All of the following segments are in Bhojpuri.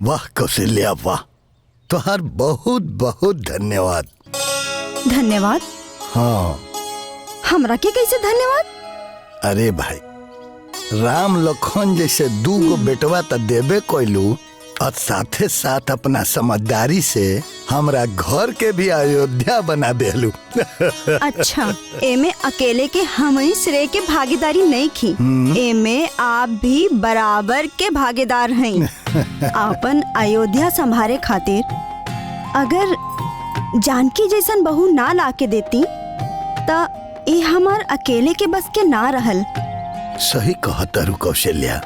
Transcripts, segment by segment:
वाह कौशल्या वाह, तुहार बहुत बहुत धन्यवाद। धन्यवाद? हाँ। हमरा के कैसे धन्यवाद? अरे भाई, राम लखन जैसे 2 गो बेटवा तो देबे कोइलू और साथे साथ अपना समझदारी से हमरा घर के भी अयोध्या बना देलू। अच्छा, एमे अकेले के हम ही श्रेय के भागीदारी नहीं की, एमे आप भी बराबर के भागीदार हैं। अपन अयोध्या संभारे खातिर अगर जानकी जैसन बहू ना लाके देती ता ये हमार अकेले के बस के ना रहल। सही कहता कौशल्या,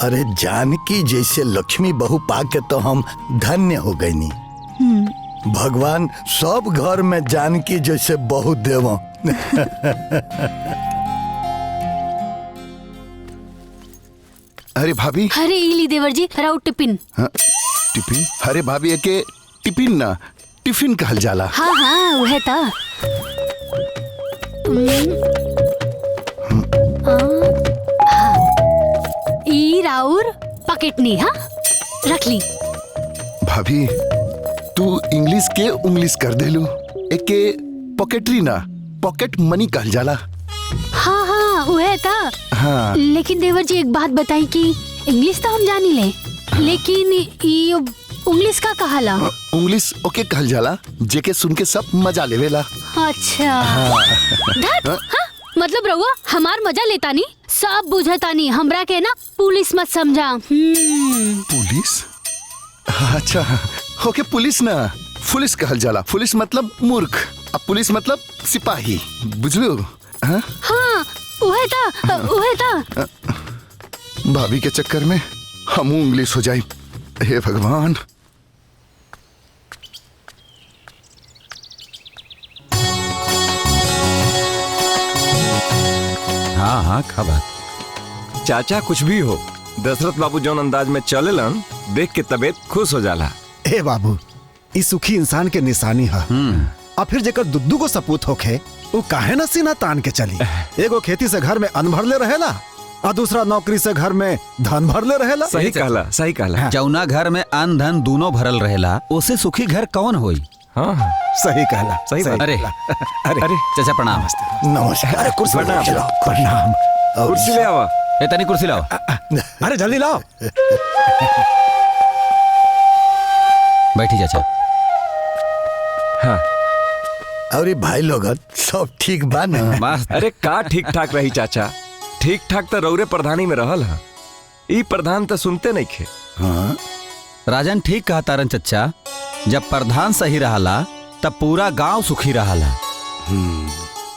अरे जानकी जैसे लक्ष्मी बहू पाके तो हम धन्य हो गईनी। भगवान सब घर में जानकी जैसे बहू देवो। अरे भाभी, अरे इली देवर जी राउ टिफिन। हाँ, टिफिन? अरे भाभी एके टिफिन ना टिफिन कहल जाला। हाँ हाँ वह था। ई राउर पॉकेट नी। हाँ रख ली। भाभी तू इंग्लिश के उंग्लिश कर देलू, एके पॉकेटरी ना पॉकेट मनी कहल जाला। हाँ हाँ वह था। हाँ। लेकिन देवर जी एक बात बताई कि इंग्लिश तो हम जानी ले, लेकिन ये इंग्लिश का कहाला? इंग्लिश ओके कहल जाला जेके सुन के सब मजा लेवेला। अच्छा। धत, हाँ? मतलब रहुआ हमार मजा लेता नी, सब बुझता नी, हमरा के ना पुलिस मत समझा। पुलिस? अच्छा ओके, पुलिस ना पुलिस कहल जाला। पुलिस मतलब मूर्ख, अब पुलिस मतलब सिपाही, बुझलू? हाँ वह था। भाभी के चक्कर में हम इंग्लिश हो जाए। हे भगवान। हाँ हाँ खबर। चाचा कुछ भी हो, दशरथ बाबू जौन अंदाज में चलेलन देख के तबीयत खुश हो जाला। ए बाबू, इस सुखी इंसान के निशानी है। और फिर जेकर दुद्दू को सपूत होखे वो काहे न सीना तान के चली। एगो खेती से घर में अन्न भरले रहेला और दूसरा नौकरी से घर में धन भरले रहेला। सही कहला, सही कहला। जौना घर में अन्न धन दोनों भरल रहेला उसे सुखी घर कौन होई? हाँ सही कहला, सही बात। अरे अरे चाचा प्रणाम। नमस्कार। अरे कुर्सी प्रणाम। लाओ, प्रणाम। कुर्सी ले आवा। ए तनी कुर्सी लाओ। अरे जल्दी लाओ। बैठी चाचा। हाँ। अरे भाई लोग सब ठीक बा ना? मस्त। अरे का ठीक ठाक रही चाचा, ठीक ठाक तो रौरे प्रधानी में रहल है, ई प्रधान तो सुनते नहीं खे। हाँ? राजन ठीक कहा तारन चच्चा, जब प्रधान सही रहला तब पूरा गांव सुखी रहला,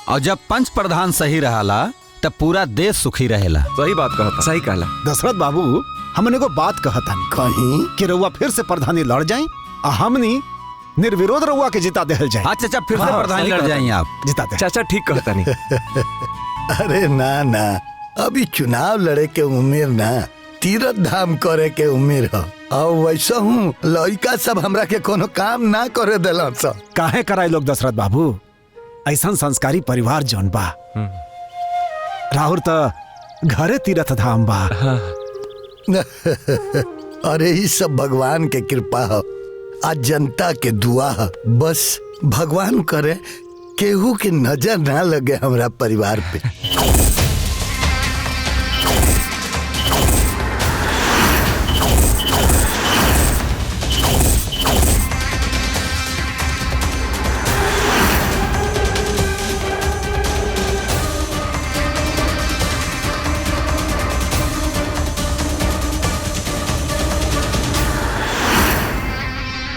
और जब पंच प्रधान सही रहला तब पूरा देश सुखी रहेला। सही बात कहता, सही कहला। दशरथ बाबू, हमने को बात कहता कहीं कि रउआ फिर से प्रधानी लड़ जाए और हमनी निर्विरोध रउआ के जिता देहल जाए। हाँ चाचा, फिर से प्रधानी लड़ जाएंगे आप। जिता दे। चाचा ठीक कहता नहीं। अरे ना ना, अभी चुनाव लड़े के उम्र ना, तीर्थ धाम करे के उम्र है। और वैसा हूँ लड़का सब हमरा के कोनो काम ना करे दिला सब। काहे कराए लोग दशरथ बाबू, ऐसा संस्कारी परिवार जौन बा। राहुल तो घरे तीर्थ धाम बा। अरे ये सब भगवान के कृपा है, आज जनता के दुआ है। बस भगवान करे केहू की नजर ना लगे हमरा परिवार पे।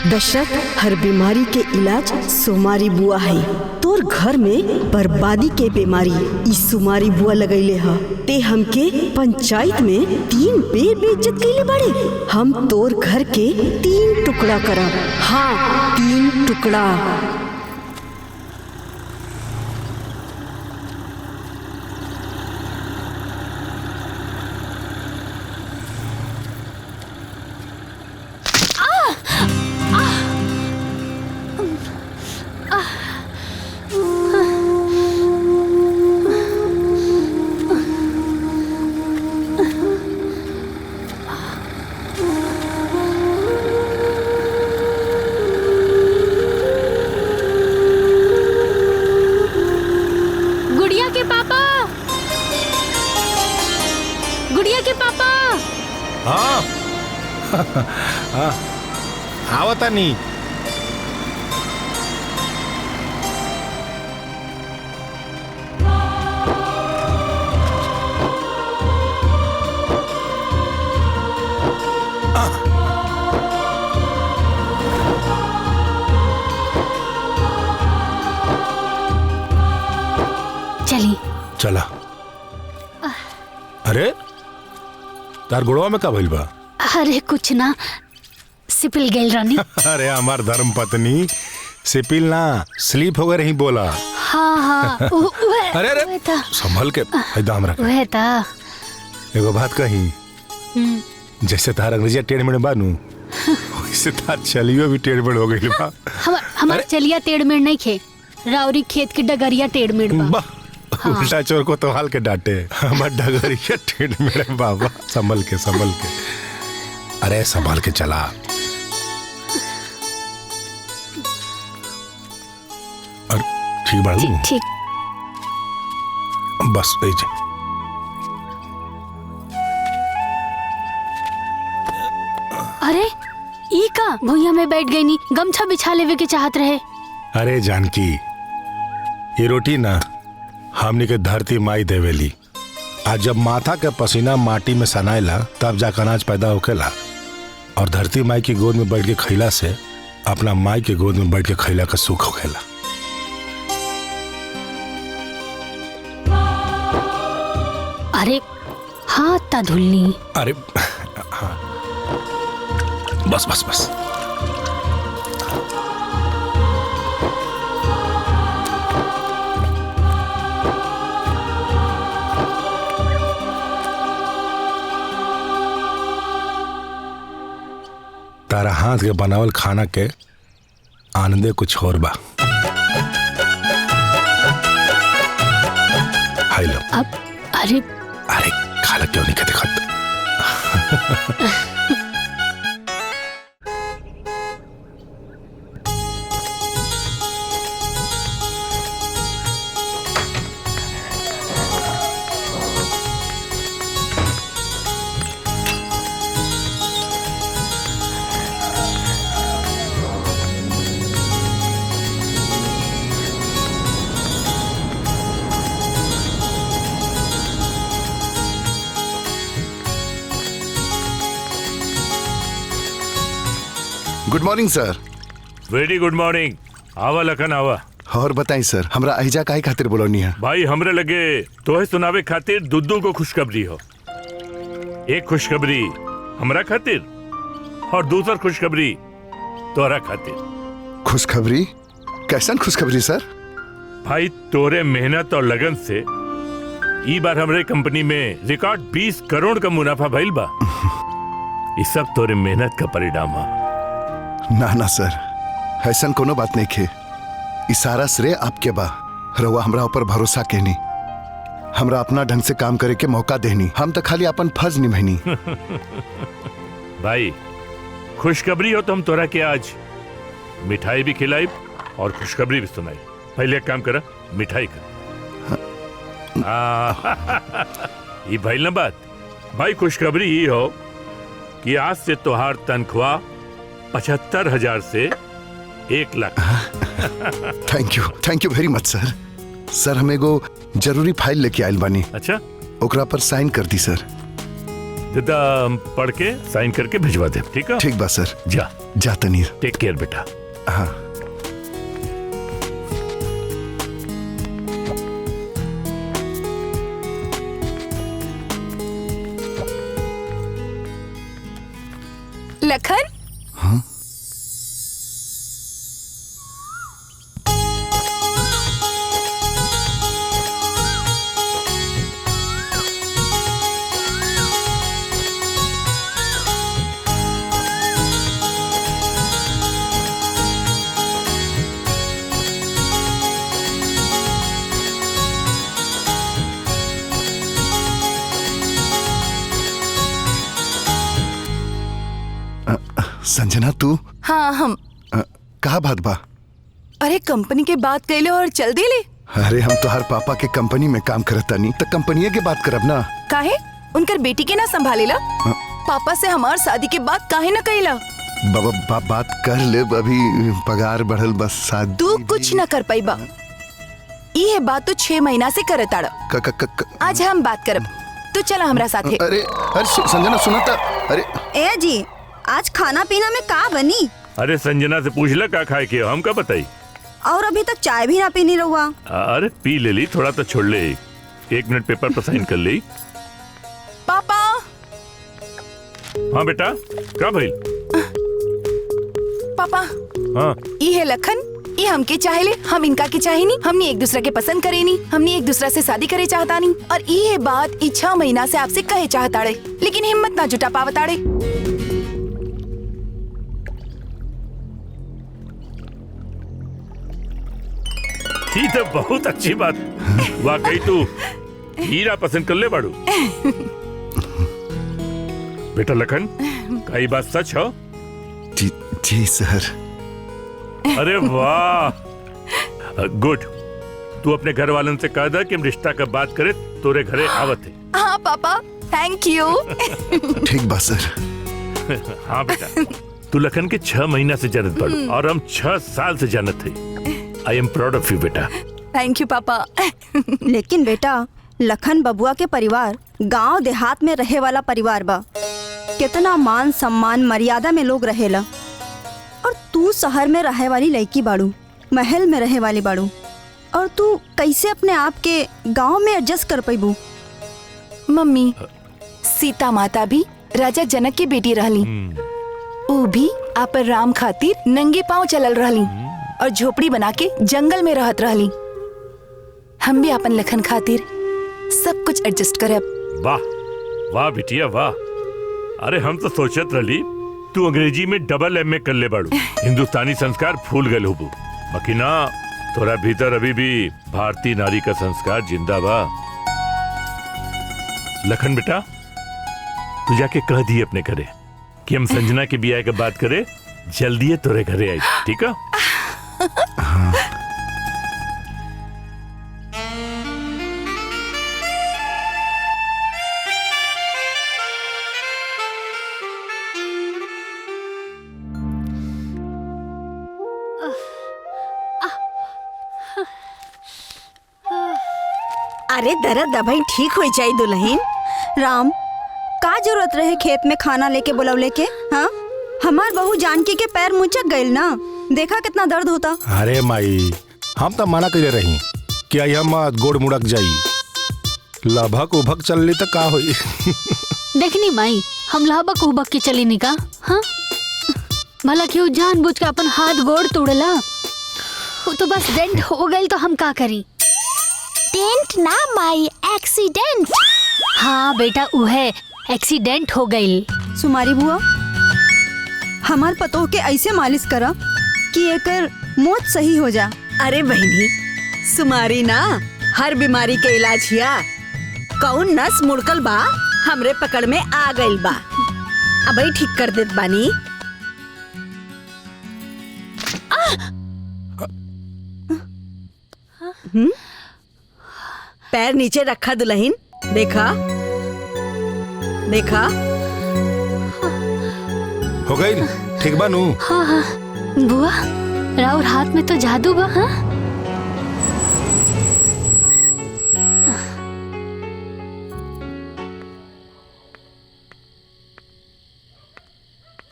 दशरथ, हर बीमारी के इलाज सुमारी बुआ है। तोर घर में बर्बादी के बीमारी ई सुमारी बुआ लगैले ह। ते हमके पंचायत में 3 बेर बेइज्जत कैले बड़े। हम तोर घर के 3 टुकड़ा करब। हाँ 3 टुकड़ा। गुड़िया के पापा। हाँ हाँ आवता नहीं। चली चला। अरे तार गुड़वा में का भइल बा? अरे कुछ ना, सिपिल गेल रानी। अरे हमार धर्म पत्नी सिपिल ना स्लीप हो गए रही बोला। हाँ हाँ अरे अरे संभल के दाम रख। वह था एगो बात कही, जैसे तार अंग्रेजिया टेढ़ मेढ़ बानू वैसे तार चलियो भी टेढ़ मेढ़ हो गई बा। हमार चलिया टेढ़ मेढ़ नहीं खे, रावरी खेत की डगरिया टेढ़ मेढ़ बा। हाँ। उल्टा चोर को तो हाल के डांटे, हमार डगरिया टेढ़ मेढ़ बाबा। संभल के संभल के। अरे संभल के चला। अरे ठीक बाड़ू? ठीक बस ऐसे। अरे ई का भुइया में बैठ गई नी, गमछा बिछा लेवे के चाहत रहे। अरे जानकी, ये रोटी ना हमनी के धरती माई देवेली। आज जब माथा के पसीना माटी में सनाएला तब जाकर अनाज पैदा होकेला। और धरती माई की गोद में बैठ के खैला से अपना माई के गोद में बैठ के खैला का सुख होकेला। अरे हाथ ता धुलनी। अरे हाँ। बस बस बस। तारा हाथ के बनावल खाना के आनंदे कुछ और बा। हाय लो। अब अरे अरे खाला क्यों नहीं कहते खत। Good morning sir. Very good morning. आवा लखन आवा। और बताई सर, हमरा अहिजा काहे खातिर बोलौनी है? भाई हमरे लगे तोहे सुनावे खातिर दुद्दू को खुशखबरी हो। एक खुशखबरी हमरा खातिर और दूसर खुशखबरी तोरा खातिर। खुशखबरी? कैसन खुशखबरी सर? भाई तोरे मेहनत और लगन से ई बार हमरे कंपनी में रिकॉर्ड 20 करोड़ का मुनाफा भइल बा। ये सब तोरे मेहनत का परिणाम है। ना ना सर, ऐसन कोनो बात नहीं खे। ई सारा श्रेय आपके बा। रउआ हमरा ऊपर भरोसा केनी, हमरा अपना ढंग से काम करे के मौका देनी। हम तो खाली अपन फर्ज निभानी। भाई खुशखबरी हो तो हम तोरा के आज मिठाई भी खिलाई और खुशखबरी भी सुनाई। पहले एक काम करा, मिठाई कर। ये भइल ना बात। भाई खुशखबरी ही हो कि आज से तोहार तनख्वाह 75,000 से 1 लाख। थैंक यू वेरी मच सर। सर हम एगो जरूरी फाइल लेके आयल बानी। अच्छा, ओकरा पर साइन कर दी सर। दादा पढ़ के साइन करके भिजवा दे। ठीक है? ठीक बा सर। जा तनीर। टेक केयर बेटा। हाँ। लखन। हाँ? संजना तू? हाँ हम। कहा बात बा? अरे कंपनी के बात कैले और चल दिले। अरे हम तो हर पापा के कंपनी में काम करता नहीं तो कंपनी के बात करब ना। काहे? उनकर बेटी के ना संभालेला। पापा से हमार शादी के बाद काहे न कइला? बात कर ले, अभी पगार बढ़ल बस शादी। तू कुछ न कर पाइबा। ये बात तो 6 महीना से करत आड़ा। आज हम बात करब, तू चला हमरा साथे। अरे संजना सुना था। अरे ए जी, आज खाना पीना में का बनी? अरे संजना से पूछ ले का खाए के, हम का बताई। और अभी तक चाय भी ना पीनी रहुआ। अरे पी ले ली, थोड़ा तो छोड़ ले। 1 मिनट पेपर पर साइन कर ली। पापा। हाँ बेटा, क्या भइल? पापा। हाँ। ये है लखन, ये हमके चाहेले, हम इनका के चाहेनी। हमने एक दूसरे के पसंद करेनी, हमने एक दूसरा से शादी करे चाहतानी। और ये बात 6 महीना से आपसे कहे चाहताड़े, लेकिन हिम्मत ना जुटा पावताड़े। ये तो बहुत अच्छी बात। वाकई तू हीरा पसंद कर ले बाड़ू। बेटा लखन, का ये बात सच हो? जी सर। अरे वाह, गुड। तू अपने घर वालों से कह दे कि हम रिश्ता का बात करे, तोरे घरे आवत है। हाँ पापा, थैंक यू। ठीक बा सर। हाँ बेटा, तू लखन के 6 महीना से जानत बाड़ू और हम 6 साल से जानत है। I am proud of you बेटा। थैंक यू पापा। लेकिन बेटा, लखन बबुआ के परिवार गांव देहात में रहे वाला परिवार बा। कितना मान सम्मान मर्यादा में लोग रहेला, और तू शहर में रहे वाली लड़की बाड़ू, महल में रहे वाली बाड़ू, और तू कैसे अपने आप के गांव में एडजस्ट कर पैबू? मम्मी, सीता माता भी राजा जनक की बेटी रहली। वो भी आपन राम खातिर नंगे पांव चलल रहली और झोपड़ी बना के जंगल में रहत रहली। हम भी अपन लखन खातिर सब कुछ एडजस्ट करब। वाह वाह बिटिया वाह। अरे हम तो सोचत रही तू अंग्रेजी में डबल MA कर ले बाड़ू, हिंदुस्तानी संस्कार भूल गए होबू। बाकी ना, तोरा भीतर अभी भी भारतीय नारी का संस्कार जिंदा बा। लखन बेटा, तू जाके कह दिए अपने घरे कि हम संजना के ब्याह के बात करे, जल्दी है तोरे घरे आई, ठीक है? अरे दर्द दबाई ठीक हो जाए दुल्हन। राम, का जरूरत रहे खेत में खाना लेके बुलवले के? हाँ, हमार बहू जानकी के पैर मुचक गइल ना, देखा कितना दर्द होता। अरे माई, हम तो मना करे रही कि आई हम गोड़ मुड़क जाई, लभक उभक चलली तो का होई। देखनी माई, हम लहबक उबक के चली निका। हाँ, भला क्यों जानबूझ के अपन हाथ गोड़ तोड़ला? वो तो बस डेंट हो गई तो हम का करी? डेंट ना माई, एक्सीडेंट। हाँ बेटा, उहे एक्सीडेंट हो गई। सुमारी बुआ, हमार पतोह के ऐसे मालिश करा कि एकर मौत सही हो जा। अरे बहनी, सुमारी ना हर बीमारी के इलाज हिया। कौन नस मुड़कल बा हमरे पकड़ में आ गइल बा, अबई ठीक कर देत बानी। पैर नीचे रखा दुल्हन, देखा देखा। हो गई ठीक बानू? हाँ हाँ बुआ, राउर हाथ में तो जादू बा। हाँ,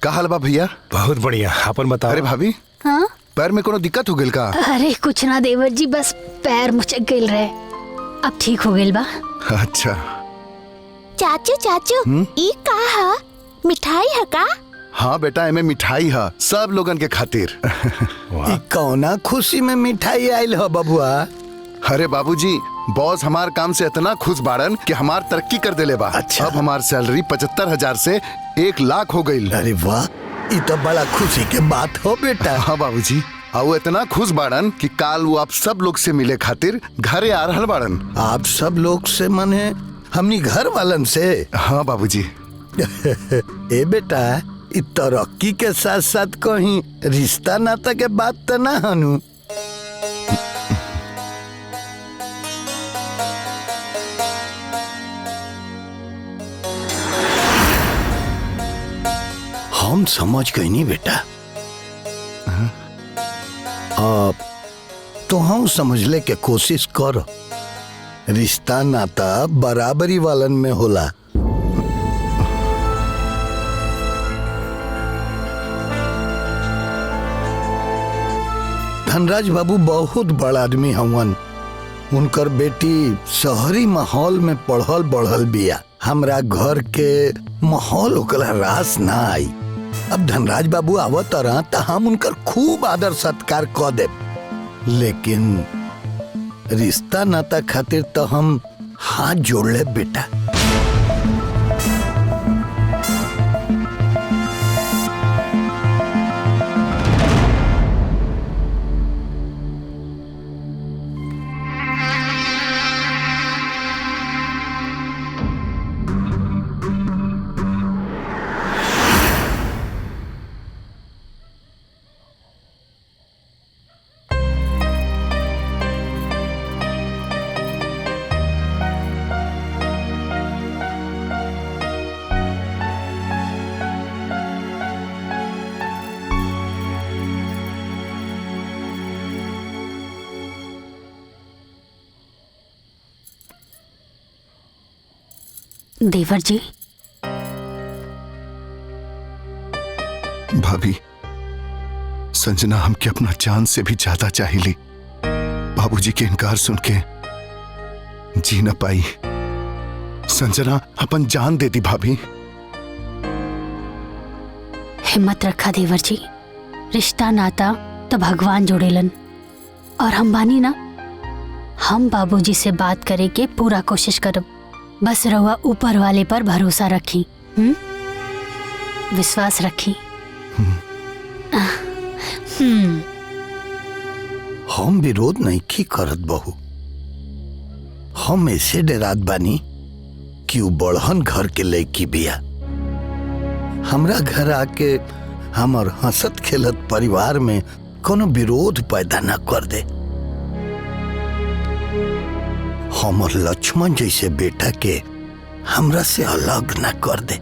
का हाल बा भैया? बहुत बढ़िया, अपन बताओ। अरे भाभी, हाँ? पैर में कोनो दिक्कत हो गइल का? अरे कुछ ना देवर जी, बस पैर मुचक गइल रहे, अब ठीक हो गइल बा। अच्छा। चाचू चाचू, ई का है? मिठाई है का? हाँ बेटा, एमे मिठाई है सब लोगन के खातिर। ई कौना खुशी में मिठाई आइल हो बबुआ? अरे बाबूजी, बॉस हमार काम से इतना खुश बाड़न कि हमार तरक्की कर देले बा। अच्छा। अब हमार सैलरी 75,000 से 1 लाख हो गई। अरे वाह, ये तो बड़ा खुशी के बात हो बेटा। हाँ बाबूजी, वो इतना खुश बाड़न कि काल वो आप सब लोग से मिले खातिर घरे आ रहल बाड़न। आप सब लोग से मने हमनी घर वालन से? हाँ बाबूजी। ए बेटा, इ तरक्की के साथ साथ कहीं रिश्ता नाता के बात तो ना हनु? हम समझ गई नहीं बेटा। तो हम समझले के कोशिश कर। रिश्ता नाता बराबरी वालन में होला। धनराज बाबू बहुत बड़ा आदमी हवन। उनकर बेटी शहरी माहौल में पढ़ल बढ़ल बिया। हमरा घर के माहौल ओकरा रास ना आई। अब धनराज बाबू आवत रहा तो हम उनकर खूब आदर सत्कार क देब, लेकिन रिश्ता नाता खातिर तो हम हाथ जोड़ ले बेटा। देवर जी। भाभी, संजना हमके अपना जान से भी ज्यादा चाहिए। बाबूजी के इनकार सुन के जी न पाई। संजना अपन जान दे दी भाभी। हिम्मत रखा देवर जी। रिश्ता नाता तो भगवान जोड़ेलन और हम बानी ना। हम बाबूजी से बात करे के पूरा कोशिश करब। बस रहुआ ऊपर वाले पर भरोसा रखी। विश्वास रखी। हम विरोध नहीं की करत बहू। हम ऐसे डरात बानी कि उ बड़हन घर के लड़की बिया। हमरा घर आके हमर हंसत खेलत परिवार में कोनो विरोध पैदा न कर दे। हमर लक्ष्मण जैसे बेटा के हमरा से अलग न कर दे।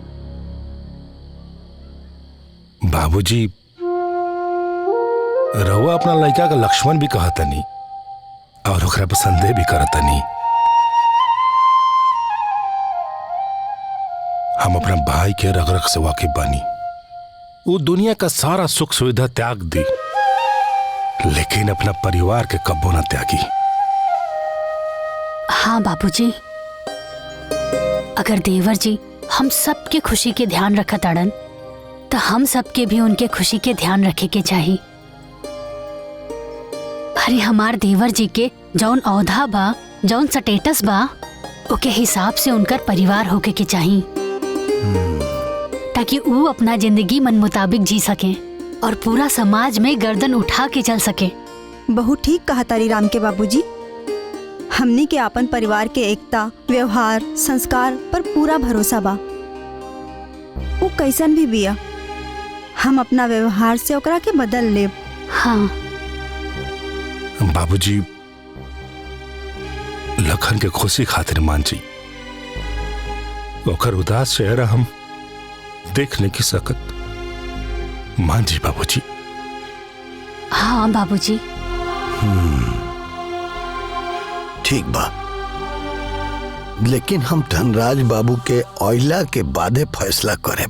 बाबूजी, रहुआ अपना लड़का का लक्ष्मण भी कहतनी और ओकरा पर संदेह भी करतनी। हम अपना भाई के रग रग से वाकिफ बानी। वो दुनिया का सारा सुख सुविधा त्याग दी, लेकिन अपना परिवार के कब्बो न त्यागी। हाँ बाबूजी, अगर देवर जी हम सबके खुशी के ध्यान रखत अड़न तो हम सबके भी उनके खुशी के ध्यान रखे के चाहिए। अरे हमार देवर जी के जौन औधा बा, जौन स्टेटस बा, ओके हिसाब से उनकर परिवार होके के चाहिए, ताकि वो अपना जिंदगी मन मुताबिक जी सके और पूरा समाज में गर्दन उठा के चल सके। बहुत ठीक कहा तारी राम के बाबूजी। हमनी के अपन परिवार के एकता, व्यवहार, संस्कार पर पूरा भरोसा बा। वो कैसन भी बिया, हम अपना व्यवहार से ओकरा के बदल लेब। हाँ बाबूजी, लखन के खुशी खातिर मान जी। ओकर उदास चेहरा हम देख नहीं की सकत। मान जी बाबूजी। हाँ बाबूजी। ठीक बा, लेकिन हम धनराज बाबू के ऑयला के बादे फैसला करें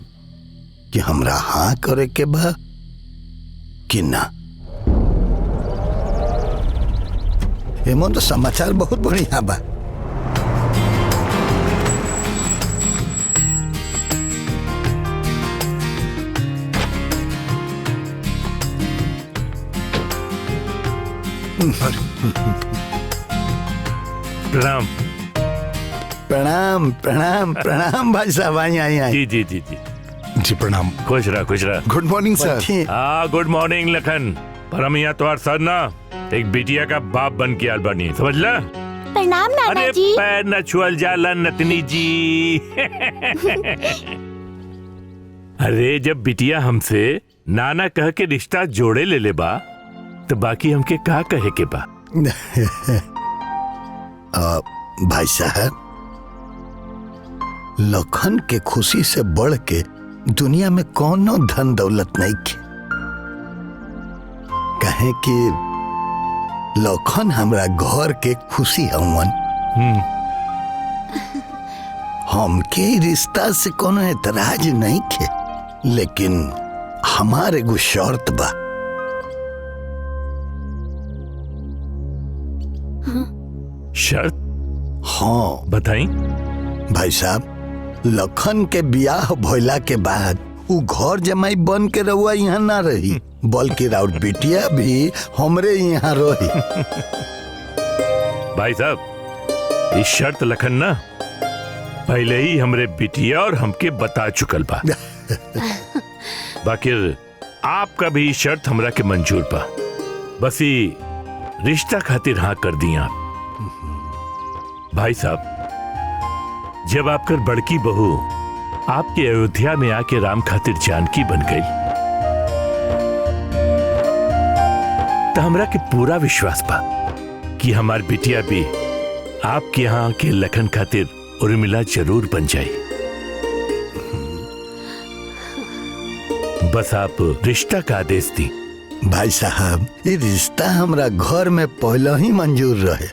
कि हमरा हाँ करे के बा कि ना। एमन तो समाचार बहुत बढ़िया बा। प्रणाम प्रणाम प्रणाम प्रणाम भाई साहब। आई आई आई। जी जी जी जी जी प्रणाम। खुश रहा खुश रहा। गुड मॉर्निंग सर। हाँ गुड मॉर्निंग लखन। पर हम यहाँ तुम्हारे सर ना एक बिटिया का बाप बन के आल बनी, समझ ला। प्रणाम नाना अरे जी। पैर न छुअल जाला नतनी जी। अरे जब बिटिया हमसे नाना कह के रिश्ता जोड़े ले बा तो बाकी हमके का कहे के बा। भाई साहब, लखन के खुशी से बढ़ के दुनिया में कोनो धन दौलत नहीं के, कहे कि लखन हमरा घर के खुशी हवन। हमके रिश्ता से कोनो एतराज नहीं के, लेकिन हमारे एगो शर्त बा। शर्त? हाँ बताई। भाई साहब, लखन के ब्याह भइला के बाद उ घर जमाई बन के रहुआ यहाँ ना रही, बल्कि राउर बिटिया भी हमरे यहाँ रही। भाई साहब, इस शर्त लखन ना पहले ही हमरे बिटिया और हमके बता चुकल बा। बाकी आपका भी शर्त हमरा के मंजूर बा, बस ही रिश्ता खातिर हाँ कर दी आप। भाई साहब, जब आपकर बड़की बहू आपके अयोध्या में आके राम खातिर जानकी बन गई, तो हमरा के पूरा विश्वास बा कि हमार बिटिया भी आपके यहाँ के लखन खातिर उर्मिला जरूर बन जाए। बस आप रिश्ता का आदेश दी। भाई साहब, ये रिश्ता हमरा घर में पहले ही मंजूर रहे।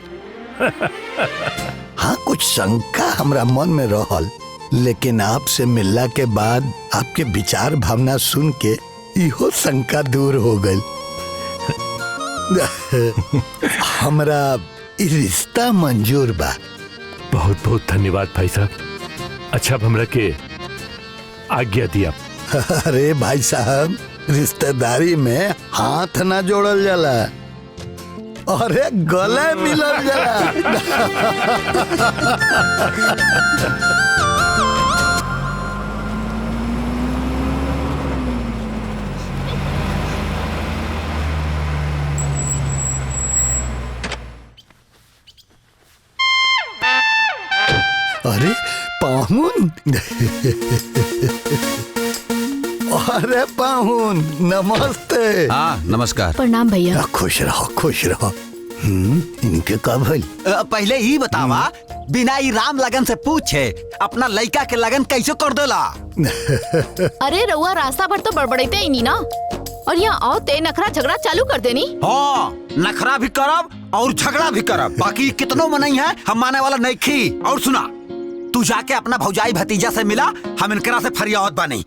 हाँ, कुछ शंका हमरा मन में रहल, लेकिन आपसे मिलला के बाद आपके विचार भावना सुन के इहो शंका दूर हो गई। हमरा ये रिश्ता मंजूर बा। बहुत बहुत धन्यवाद भाई साहब। अच्छा, अब हमरा के आज्ञा दिया। अरे भाई साहब, रिश्तेदारी में हाथ ना जोड़ल जाला, अरे गले मिलल जाला। अरे पाहुन, अरे पाहुन, नमस्ते। हाँ, नमस्कार। प्रणाम भैया। खुश रहो, खुश रहो। इनके का भइल? पहले ही बतावा, बिना ही राम लगन से पूछे अपना लड़का के लगन कैसे कर देला? अरे रउआ रास्ता भर तो बड़बड़ाते ही नहीं ना, और यहाँ आओ ते नखरा झगड़ा चालू कर देनी। हाँ, नखरा भी करब और झगड़ा भी करब, बाकी कितनो मनई है हम माने वाला नहीं खी। और सुना, तू जाके अपना भौजाई भतीजा से मिला, हम इनकरा से फरियाद बानी।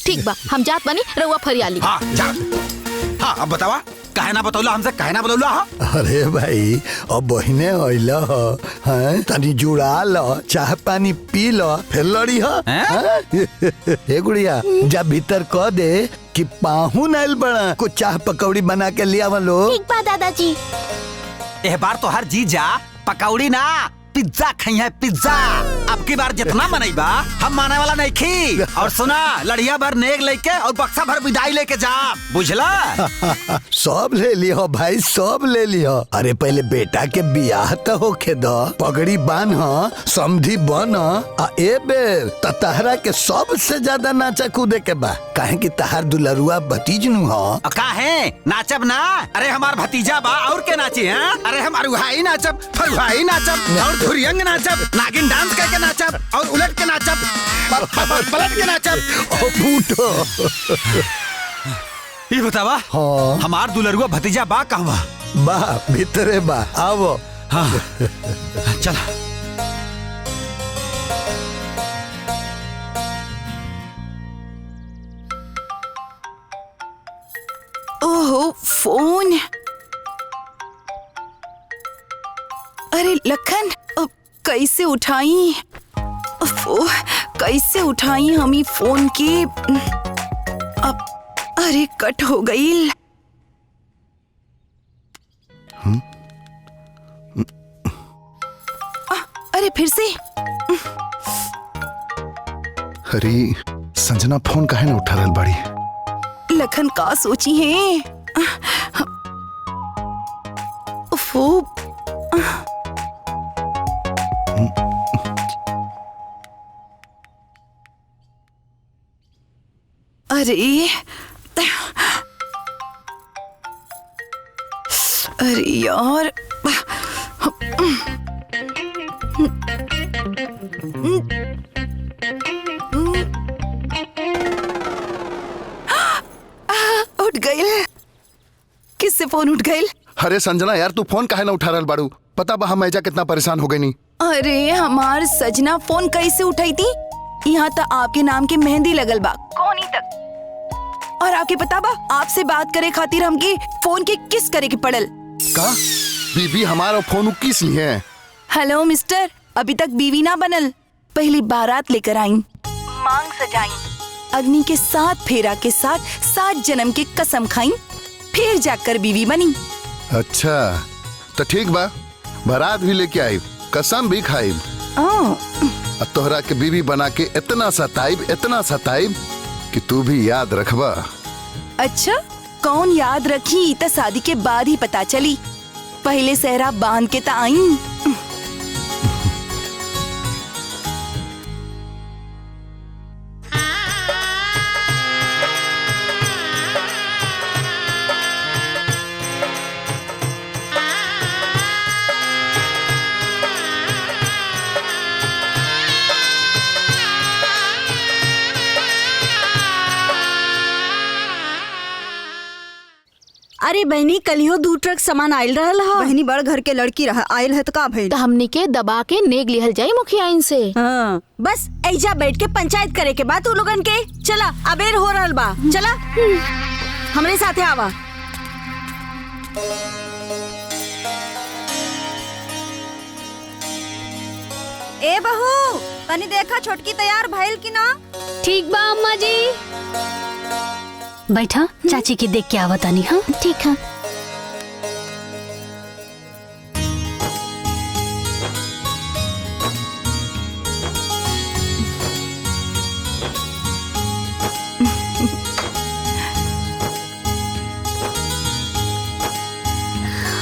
ठीक बा, हम जात बनी, रउआ फरियाली। हाँ जा। हाँ, अब बतावा, काहे ना बतौला हमसे, काहे ना बतौला? अरे भाई, अब बहिने अइला हैं, तनी जुड़ा लो, चाह पानी पी लो, फिर लड़ी हो। हे गुड़िया, जा भीतर कह दे कि पाहुन आइल बड़ा, कुछ चाह पकौड़ी बना के लिया वालो। ठीक बा दादाजी। एह बार तो हर जीजा पकौड़ी ना पिज्जा खाई है, पिज्जा। अब की बार जितना मनईबा हम माने वाला नहीं खी। और सुना, लड़िया भर नेक लेके और बक्सा भर विदाई लेके जा, बुझला? सब ले लियो भाई, सब ले लियो। अरे पहले बेटा के बियाह तो होके दो, पगड़ी बांध, समधी बन, आ ए बेर तहरा के सबसे ज्यादा नाचा कूदे के बा, काहे कि तहार दुलरुआ भतीज नु हो। काहे नाचब ना? अरे हमार भतीजा बा, और के नाची है? अरे हमार उहाई नाचब, फरुहाई नाचब, और धुरियंग नाचब, नागिन डांस करके नाचब, और उलट के नाचब, पलट के नाचब। ये बतावा, हाँ, हमार दुलरुआ भतीजा बा कहवा? बा भीतरे बा, आवो। हाँ, चला। ओहो, फोन। अरे लखन, कैसे उठाई? कैसे उठाई हम ही फोन की? अब अरे कट हो गई। अरे फिर से। अरे संजना फोन काहे ना उठा रहल बाड़ी? लखन का सोची है? अरे अरे यार, फोन उठ गई। अरे संजना यार, तू फोन काहे ना उठा रहल बाड़ू? पता बा हम ऐजा कितना परेशान हो गई नी। अरे हमार सजना फोन कैसे उठाई थी? यहाँ तक आपके नाम की मेहंदी लगल बा कोनी तक। और आपके पता बा आपसे बात करे खातिर हमके फोन के किस करे के पड़ल। का बीबी हमारा फोन किस लिए है? हेलो मिस्टर, अभी तक बीवी ना बनल। पहली बारात लेकर आई, मांग सजाई, अग्नि के 7 फेरा के साथ 7 जन्म के कसम खाई, फिर जाकर बीवी बनी। अच्छा तो ठीक बा, बारात भी लेके आई, कसम भी खाई, तोहरा के बीवी बना के इतना सताइब कि तू भी याद रखबा। अच्छा कौन याद रखी? तो शादी के बाद ही पता चली। पहले सहरा बांध के ता आई। अरे बहनी, कलियो 2 ट्रक सामान आयल रहल हा। बहनी बड़ घर के लड़की रहा, आयल है तो का भइल? तो हमनी के दबा के नेग लिहल जाई मुखिया इनसे। हाँ, बस ऐजा बैठ के पंचायत करे के बाद तू लोगन के चला, अबेर हो रहल बा, चला हमरे साथे आवा। ए बहू, तनी देखा छोटकी तैयार भइल कि ना? ठीक बा अम्मा जी। बैठा, चाची की देख के आवत आनी। हाँ ठीक है।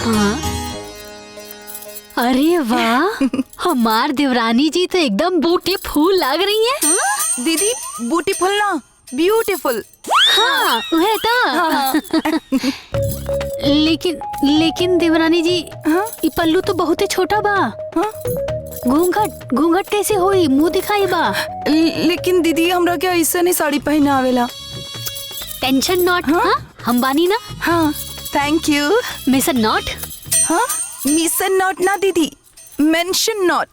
हाँ अरे वाह, हमार देवरानी जी तो एकदम ब्यूटीफुल लग रही है। दीदी ब्यूटीफुल ना, ब्यूटीफुल। हाँ वह तो। लेकिन देवरानी जी, ये पल्लू तो बहुत ही छोटा बा। घूंघट कैसे होई? मुंह दिखाई बा। लेकिन दीदी हमरा क्या ऐसा नहीं साड़ी पहने आवेला। Tension not. हाँ हम बानी ना। हाँ थैंक यू। Mission not. हाँ मिशन नॉट ना दीदी, मेंशन नॉट।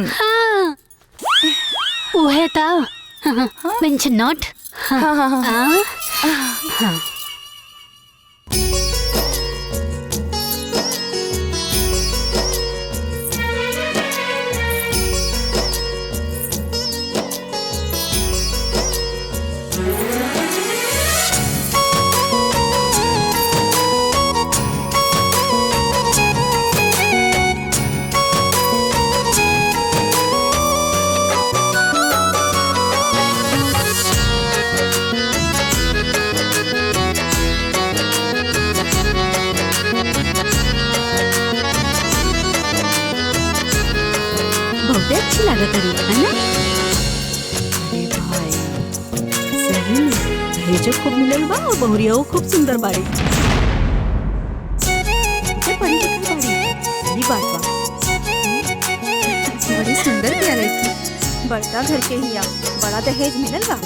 हाँ वह तो मेंशन नॉट। हाँ। अच्छी लागत है ना? भाई सही में भेजो खूब मिलल बा और बहुरियाओ खूब सुंदर बाड़ी। बड़ी बात बा, बड़ी सुंदर क्या रही, बड़का घर के हिया, बड़ा दहेज मिलल बा।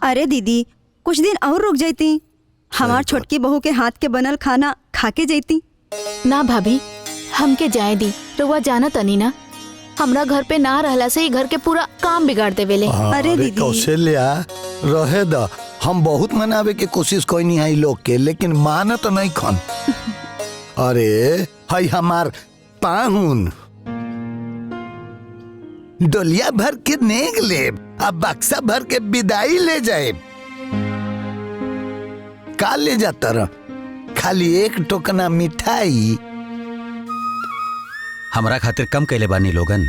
अरे दीदी, कुछ दिन और रुक जाती, हमार छोटकी बहू के हाथ के बनल खाना खा के जाती। ना भाभी, हमके जाए दी। रउआ जाना तनी ना, हमरा घर पे ना रहला से ही घर के पूरा काम बिगाड़ देवेले। अरे दीदी कौशल्या रहे दा, हम बहुत मनावे के कोशिश कोई नहीं है लोग के, लेकिन मानत नहीं खन। अरे हाय हमार पाहुन डोलिया भर के नेग ले, अब बक्सा भर के विदाई ले जाए। का ले जाता रह? खाली एक टोकना मिठाई। हमरा खातिर कम कैले बानी लोगन,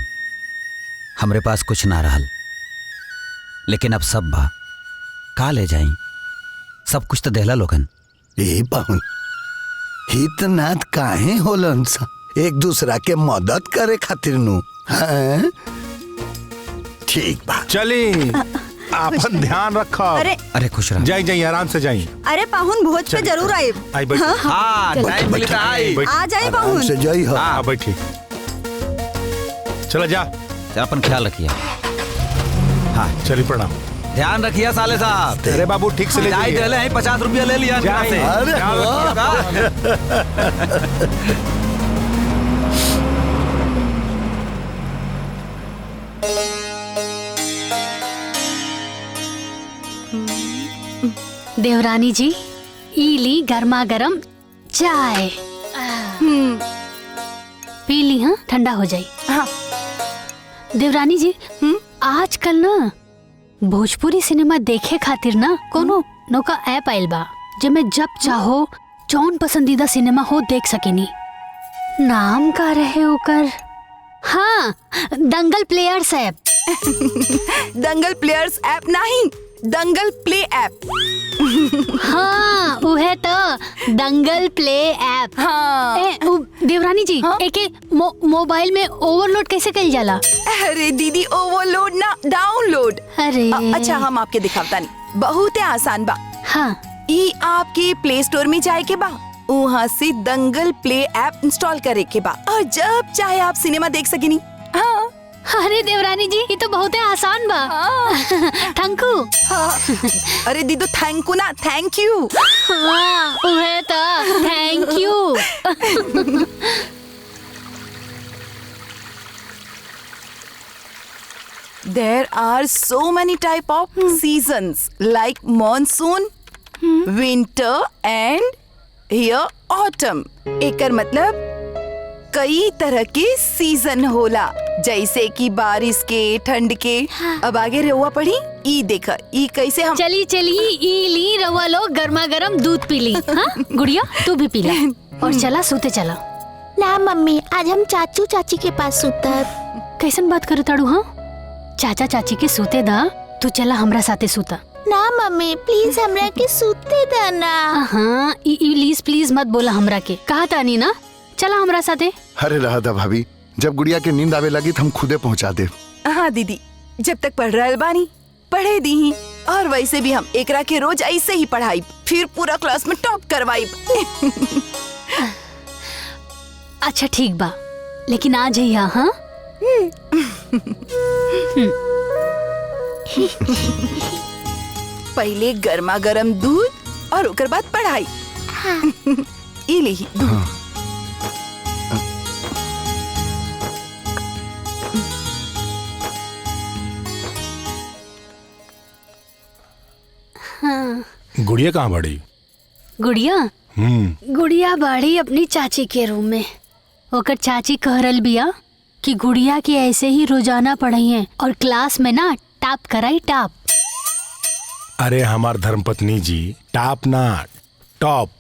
हमरे पास कुछ ना रहल, लेकिन अब सब बा। का ले जाई? सब कुछ तो देहला लोगन। ए पाहुन हित नाथ काहे होलन सा? एक दूसरा के मदद करे खातिर नु। हाँ? ठीक बा चली आपन ध्यान रखो। अरे खुश रह। जाई जाई आराम से जाई। अरे पाहुन भोज पे जरूर आए। आई बैठ। हाँ टाइम मिली तो आई। आ जाए पाहुन। से जाई हो। हाँ बैठी। चला जा। अपन ख्याल रखिए। हाँ चली प्रणाम। ध्यान रखिए साले साहब। अरे बाबू ठीक से ले जाइए। जाइए। ले 50 रुपया ले लिया यहाँ से। अरे ख्याल रखिएगा। देवरानी जी ई ली गर्मा गर्म चाय। पी ली हाँ ठंडा हो जाई। हाँ। देवरानी जी आजकल ना भोजपुरी सिनेमा देखे खातिर ना कोनो नौका ऐप आइल बा जेमे जब चाहो जौन पसंदीदा सिनेमा हो देख सकेनी। नाम का रहे ओकर? हाँ दंगल प्लेयर्स ऐप। दंगल प्लेयर्स ऐप नहीं, दंगल प्ले ऐप। हाँ उहे तो दंगल प्ले ऐप। हाँ। देवरानी जी एके मोबाइल में ओवरलोड कैसे कइल जाला? अरे दीदी ओवरलोड ना डाउनलोड। अरे अच्छा हम आपके दिखावता नहीं, बहुत ही आसान बा। हाँ ई आपके प्ले स्टोर में जाए के बा, वहाँ से दंगल प्ले ऐप इंस्टॉल करे के बा और जब चाहे आप सिनेमा देख सकेनी। हाँ। अरे देवरानी जी ये तो बहुत ही आसान बा। Thank you. हाँ। अरे दीदू थैंक यू ना थैंक यू। हाँ उहे तो thank you. There are so many type of seasons like monsoon, winter and here autumn. एकर मतलब कई तरह के सीजन होला, जैसे कि बारिश के, ठंड के। अब आगे रहुआ पढ़ी। ई देखा ई कैसे हम चली चली ई ली रवा लो गर्मा गर्म दूध पी ली। हाँ गुड़िया तू भी पी ले और चला सोते चला। ना मम्मी आज हम चाचू चाची के पास सुतब। कैसन बात करे ताड़ू? हाँ चाचा चाची के सूते दा, तू चला हमरा साथे सूता। ना मम्मी प्लीज हमरा के सूते देना। हाँ प्लीज मत बोला हमरा के, कहा तानी ना। चला हमरा साथे। अरे रहा था भाभी, जब गुड़िया के नींद आवे लगी तो हम खुदे पहुंचा दे। हाँ दीदी जब तक पढ़ रहा बानी पढ़े दी ही, और वैसे भी हम एकरा के रोज ऐसे ही पढ़ाई, फिर पूरा क्लास में टॉप करवाई। अच्छा ठीक बा, लेकिन आ जाइए। हाँ पहले गर्मा गर्म दूध और ओकर बाद पढ़ाई। ई ली दूध। हाँ। गुड़िया कहाँ बड़ी? गुड़िया गुड़िया बाड़ी अपनी चाची के रूम में। ओकर चाची कह रल बिया कि गुड़िया के ऐसे ही रोजाना पढ़ाई और क्लास में ना टॉप कराई टॉप। अरे हमार धर्मपत्नी जी टॉप ना टॉप।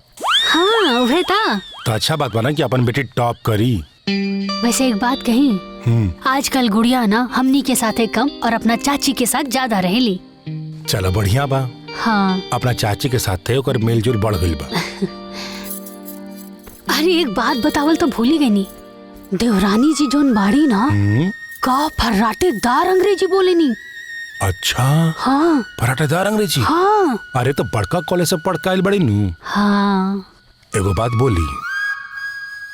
हाँ वह था तो अच्छा बात बना कि अपन बेटी टॉप करी। वैसे एक बात कही, आजकल गुड़िया ना हमनी के साथ कम और अपना चाची के साथ ज्यादा रहेली। चलो बढ़िया बा। हाँ अपना चाची के साथ थे ओकर मेलजोल बढ़ गई बा। अरे एक बात बतावल तो भूली गई नी, देवरानी जी जोन बाड़ी ना का फर्राटेदार अंग्रेजी बोले नी। अच्छा हाँ फर्राटेदार अंग्रेजी। हाँ अरे तो बड़का कॉलेज से पढ़ के आइल बड़ी नू। हाँ एगो बात बोली,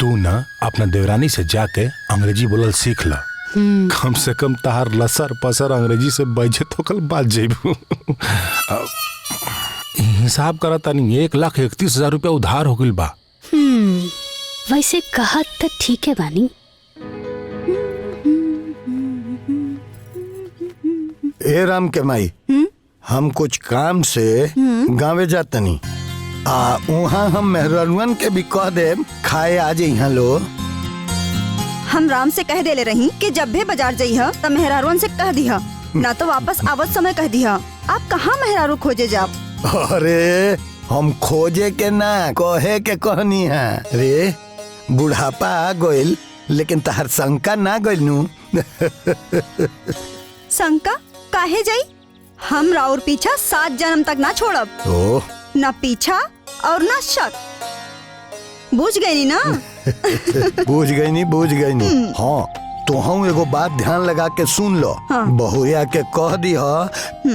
तू ना अपना देवरानी से जाके अंग्रेजी बोलल सीख ला। कम से कम तार लसर पसर अंग्रेजी से बजे तो कल बात जेबू। हिसाब करता नहीं 1,31,000 रुपया उधार हो गइल बा। वैसे कहा तो ठीक है बानी। ए राम के माई, हम कुछ काम से गाँवे जातनी, वहाँ हम मेहरानुअन के भी कह दे खाए आ जाइए लो। हम राम से कह देले रही कि जब भी बाजार जाइए तब मेहरारुअन से कह दिया, ना तो वापस आवत समय कह दिया। आप कहाँ मेहरारू खोजे जाब? अरे हम खोजे के ना कहे के कहनी है रे। बुढ़ापा आ गइल लेकिन तहर शंका ना गइल नू। शंका काहे जाई? हम राउर पीछा 7 जन्म तक ना छोड़ब। ओ ना पीछा और ना शक, बुझ गई ना। बूझ गई नी हाँ तो हम एगो बात ध्यान लगा के सुन लो। हाँ। बहुया के कह दी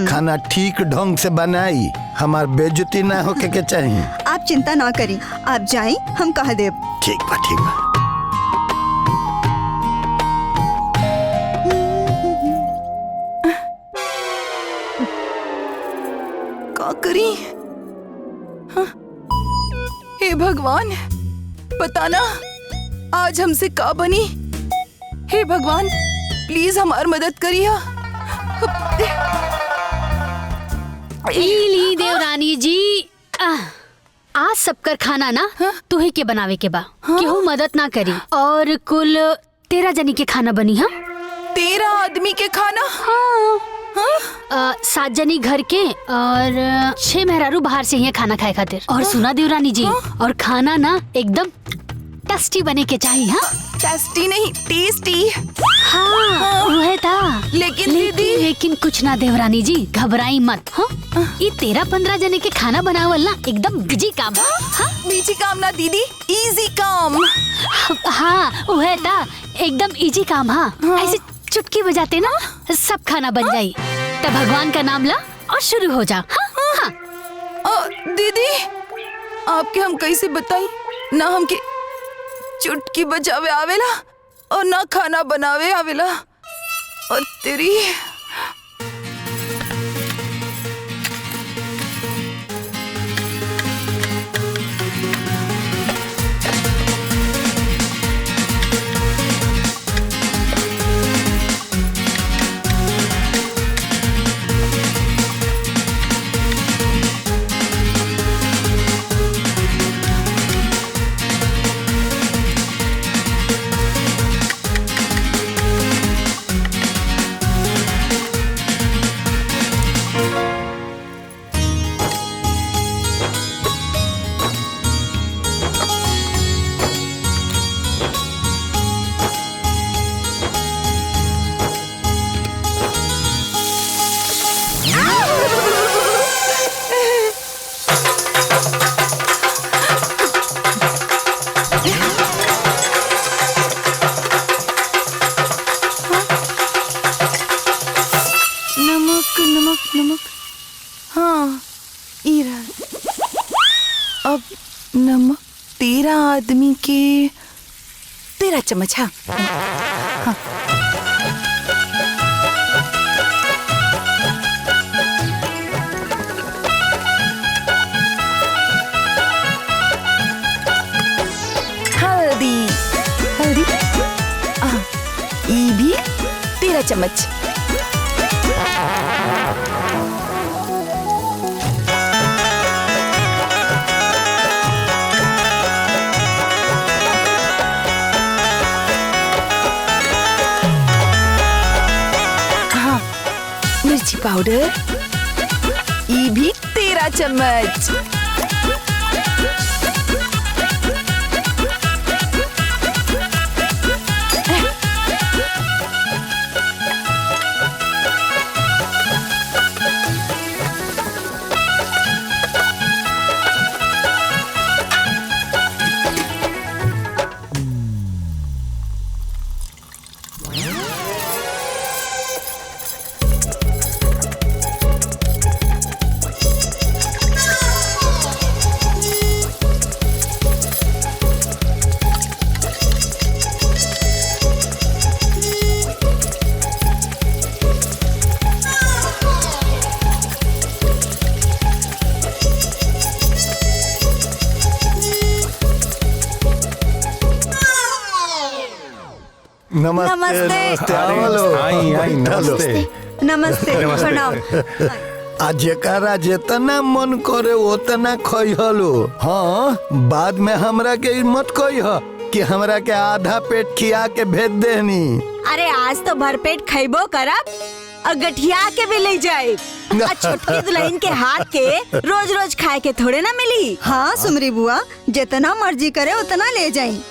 खाना ठीक ढंग से बनाई, हमार बेइज्जती ना होके के चाहिए। आप चिंता ना करी, आप जाएं हम कह देब। ठीक बा ठीक बा। का करी? हाँ? हे भगवान बताना आज हमसे का बनी। हे भगवान प्लीज हमार मदद करिए। ली देवरानी जी आज सबकर खाना ना तुहे के बनावे के बा। केहू मदद ना करी और कुल 13 जनी के खाना बनी। हाँ 13 आदमी के खाना? हाँ 7 जनी घर के और 6 मेहरारू बाहर से ही खाना खाए खातिर। और सुना देवरानी जी और खाना ना एकदम टेस्टी बने के चाहिए। हाँ टेस्टी नहीं टेस्टी। हाँ वह था। लेकिन कुछ ना देवरानी जी घबराई मत। हाँ ये 13-15 जने के खाना बनावल ना एकदम बिजी काम। हाँ बिजी काम ना दीदी, इजी काम। हाँ वह था एकदम इजी काम। हाँ ऐसे चुटकी बजाते ना सब खाना बन जाई। तब भगवान का नाम ला और शुरू हो जा। हाँ हाँ दीदी आपके हम कैसे बताई ना, हमके चुटकी बजावे आवेला और ना खाना बनावे आवेला। और तेरी नमक। हाँ ईरा अब नमक 13 आदमी के 13 चम्मच। हाँ हाँ हल्दी ये भी 13 चम्मच। मिर्ची पाउडर ये भी 13 चम्मच। नमस्ते। नमस्ते प्रणाम। आज जेकरा जितना मन करे उतना खइहलो। हाँ बाद में हमरा के मत कहिह कि हमरा के आधा पेट खिया के भेज देनी। अरे आज तो भरपेट खइबो करब और गठिया के भी ले जाए। छोटकी दुल्हन के हाथ के रोज रोज खाए के थोड़े ना मिली। हाँ सुमरी बुआ जितना मर्जी करे उतना ले जाई।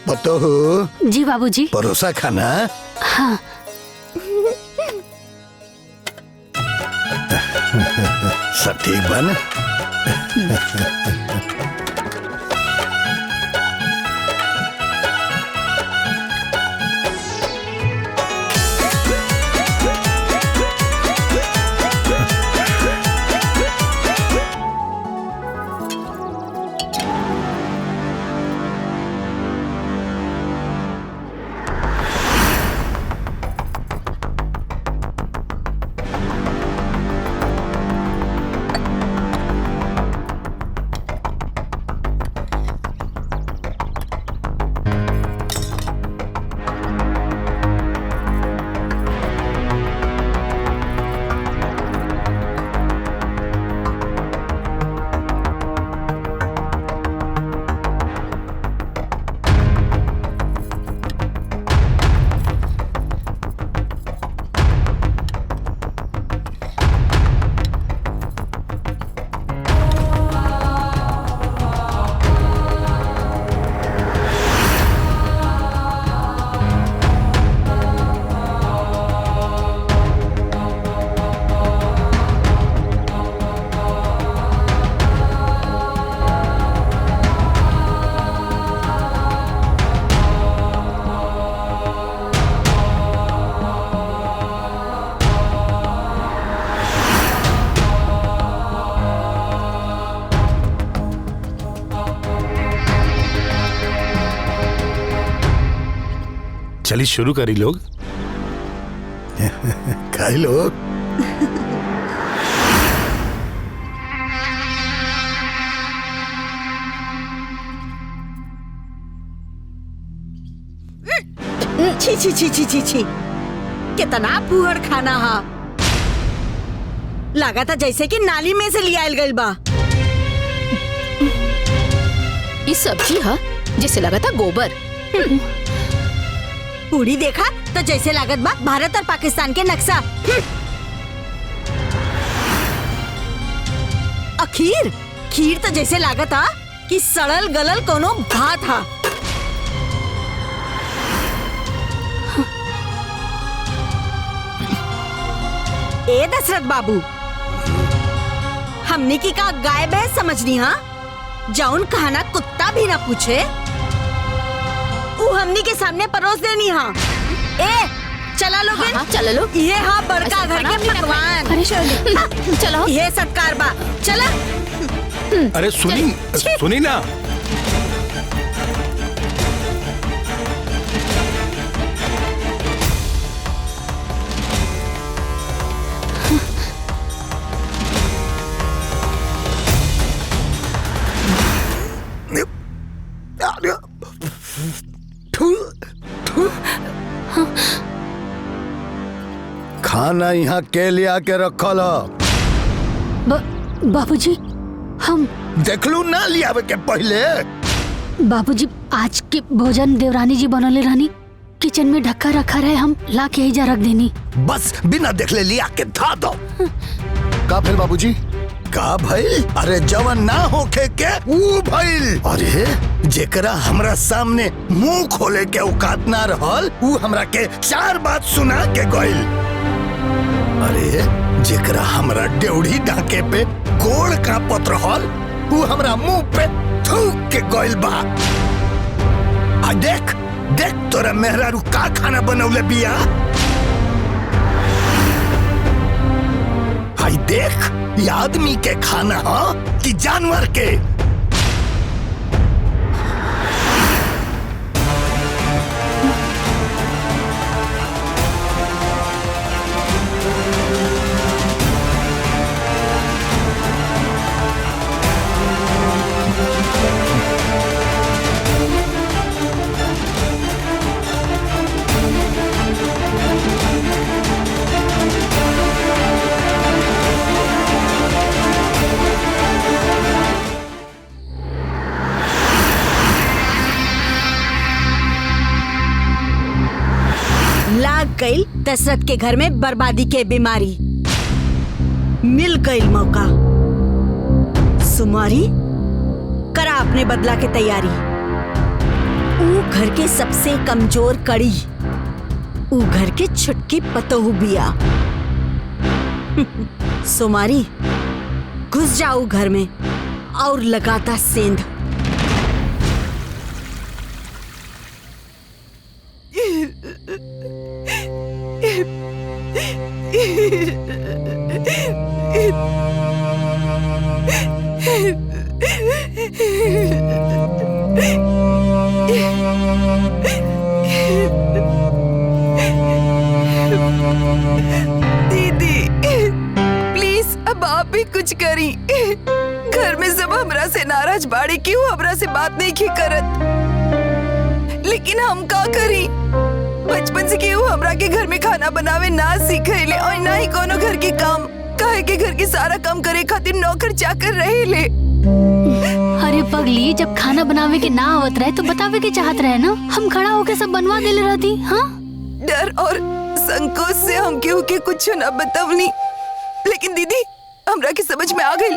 पतो हो जी बाबूजी। परोसा खाना। हाँ सब ठीक बन। चलिए शुरू करी लोग। खाई लोग। छी छी छी छी छी छी, कितना पुअर खाना हा। लगा था जैसे कि नाली में से लिया गइल बा। ये सब्जी हा जैसे लगा था गोबर। पूरी देखा तो जैसे लागत बा भारत और पाकिस्तान के नक्शा। खीर खीर तो जैसे लागत हा कि सड़ल गलल कोनो भात हा। ए दशरथ बाबू, हमने की का गाय भैंस समझनी हा? जौन खाना कुत्ता भी ना पूछे वो हमनी के सामने परोस देनी हा। ए चला लोग। हाँ, चला लो। ये हाँ बड़का घर के पकवान। अरे चलो ये सत्कार बा। चला। अरे सुनी ना। खाना यहाँ के लिया के रखल बाबूजी हम देखलू ना लियावे के पहले। बाबूजी आज के भोजन देवरानी जी बनौले रहनी, किचन में ढक्का रखा रहे, हम ला के ही रख देनी। बस बिना देखले लिया के धा दो। का भेल बाबूजी? का भइल? अरे जवन ना होखे के ऊ भइल। अरे जेकरा हमरा सामने मुंह खोले के औकात ना रहल ऊ हमरा के 4 बात सुना के गइल। अरे जेकरा हमरा डेवढ़ी ढाके पे गोड़ का पत्र हल ऊ हमरा मुंह पे थूक के गइल बा। आ देख देख तोरा मेहरारू का खाना बनौले बिया। हाय देख, ये आदमी के खाना हा कि जानवर के? लाग गई दशरथ के घर में बर्बादी के बीमारी। मिल गई मौका। सुमारी करा अपने बदला के तैयारी। ऊ घर के सबसे कमजोर कड़ी, ऊ घर के छुटकी पतोहू बिया। सुमारी घुस जाओ घर में और लगाता सेंध। दीदी प्लीज अब आप भी कुछ करी। घर में सब हमरा से नाराज बाड़ी, क्यों हमरा से बात नहीं की करत, लेकिन हम का करी? बचपन से क्यों हमरा के घर में खाना बनावे ना सीखेले और ना ही कोनो घर के काम, काहे के घर के सारा काम करे खातिर नौकर चाकर रहेले। अरे पगली, जब खाना बनावे के ना आवत रहे तो बतावे के चाहत रहे ना, हम खड़ा होके सब बनवा देले रहती। हाँ, डर और संकोच से हम केहू के कुछ न बतावनी, लेकिन दीदी हमरा के समझ में आ गई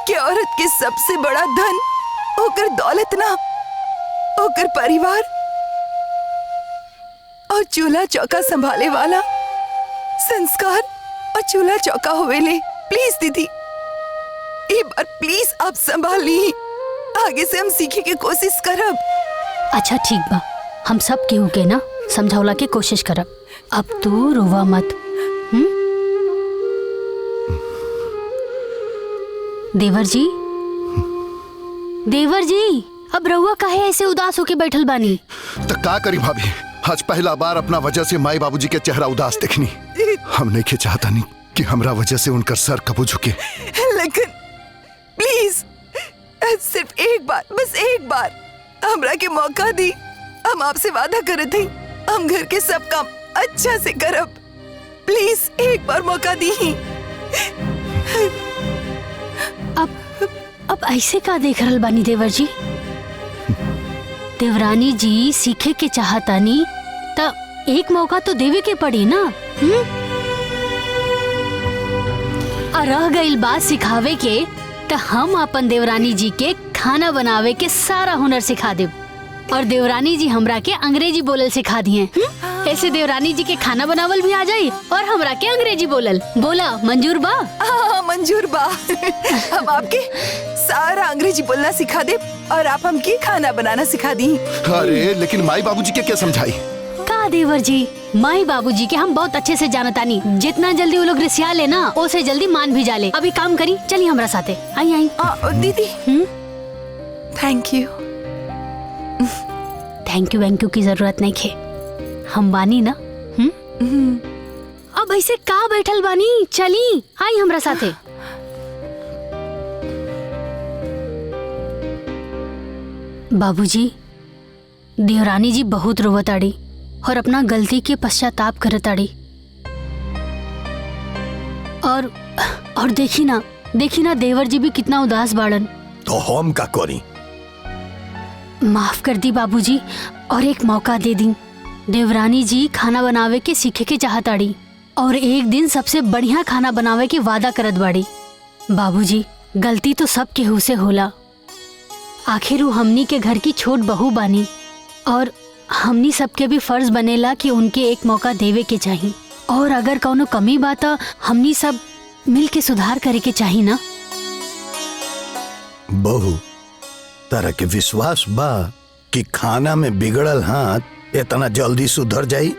कि औरत के सबसे बड़ा धन ओकर दौलत ना, ओकर परिवार और चूल्हा चौका संभाले वाला संस्कार और चूल्हा चौका होवेले। प्लीज दीदी, एक बार प्लीज आप संभाल ली, आगे से हम सीखे के कोशिश करब। अच्छा ठीक बा, हम सब केहू के ना समझौला के कोशिश करब। अब तू रोवा मत। देवर जी, देवर जी, अब रहुआ काहे ऐसे उदास होके बैठल बानी? तो का करी भाभी, आज पहला बार अपना वजह से माई बाबूजी के चेहरा उदास देखनी। हम नहीं के चाहता नहीं कि हमरा वजह से उनका सर कबू झुके। लेकिन प्लीज सिर्फ एक बार, बस एक बार हमरा के मौका दी। हम आपसे वादा करे थे हम घर के सब काम अच्छा से करब। प्लीज एक बार मौका दी। अब ऐसे का देख रहल बानी देवर जी? देवरानी जी सीखे के चाहतानी त एक मौका तो देवे के पड़ी ना। और रह गई बात सिखावे के, तो हम अपन देवरानी जी के खाना बनावे के सारा हुनर सिखा देब और देवरानी जी हमरा के अंग्रेजी बोलल सिखा दिए। ऐसे देवरानी जी के खाना बनावल भी आ जाई और हमरा के अंग्रेजी बोलल। बोला मंजूर बा? हाँ मंजूर बा। हम आपके सारा अंग्रेजी बोलना सिखा दे और आप हमके खाना बनाना सिखा दी। अरे लेकिन माई बाबूजी के क्या समझाई? का देवर जी, माई बाबूजी के हम बहुत अच्छे से जानतानी। जितना जल्दी वो लोग रिसिया ले ना, उसे जल्दी मान भी जाले। अभी काम करी, चलिए हमरा साथे। आई आई। दीदी thank you. Thank you bank you की जरूरत नहीं खे, हम बानी ना। अब ऐसे का बैठल बानी, चली आई हमरा साथे। बाबूजी, देवरानी जी बहुत रोवताड़ी और अपना गलती के पश्चाताप करताड़ी। और देखी ना देवर जी भी कितना उदास बाड़न। तो हम का करी? माफ कर दी बाबूजी, और एक मौका दे दी। देवरानी जी खाना बनावे के सीखे के चाहताड़ी और एक दिन सबसे बढ़िया खाना बनावे के वादा करत बाड़ी। बाबूजी, गलती तो सब केहू से होला, आखिर वो हमनी के घर की छोट बहू बानी और हमनी सबके भी फर्ज बनेला कि उनके एक मौका देवे के चाहिए। और अगर कौनो कमी बात हमनी सब मिल के सुधार करे के चाहिए ना। बहू, तरह के विश्वास बा कि खाना में बिगड़ल हाथ इतना जल्दी सुधर जाई?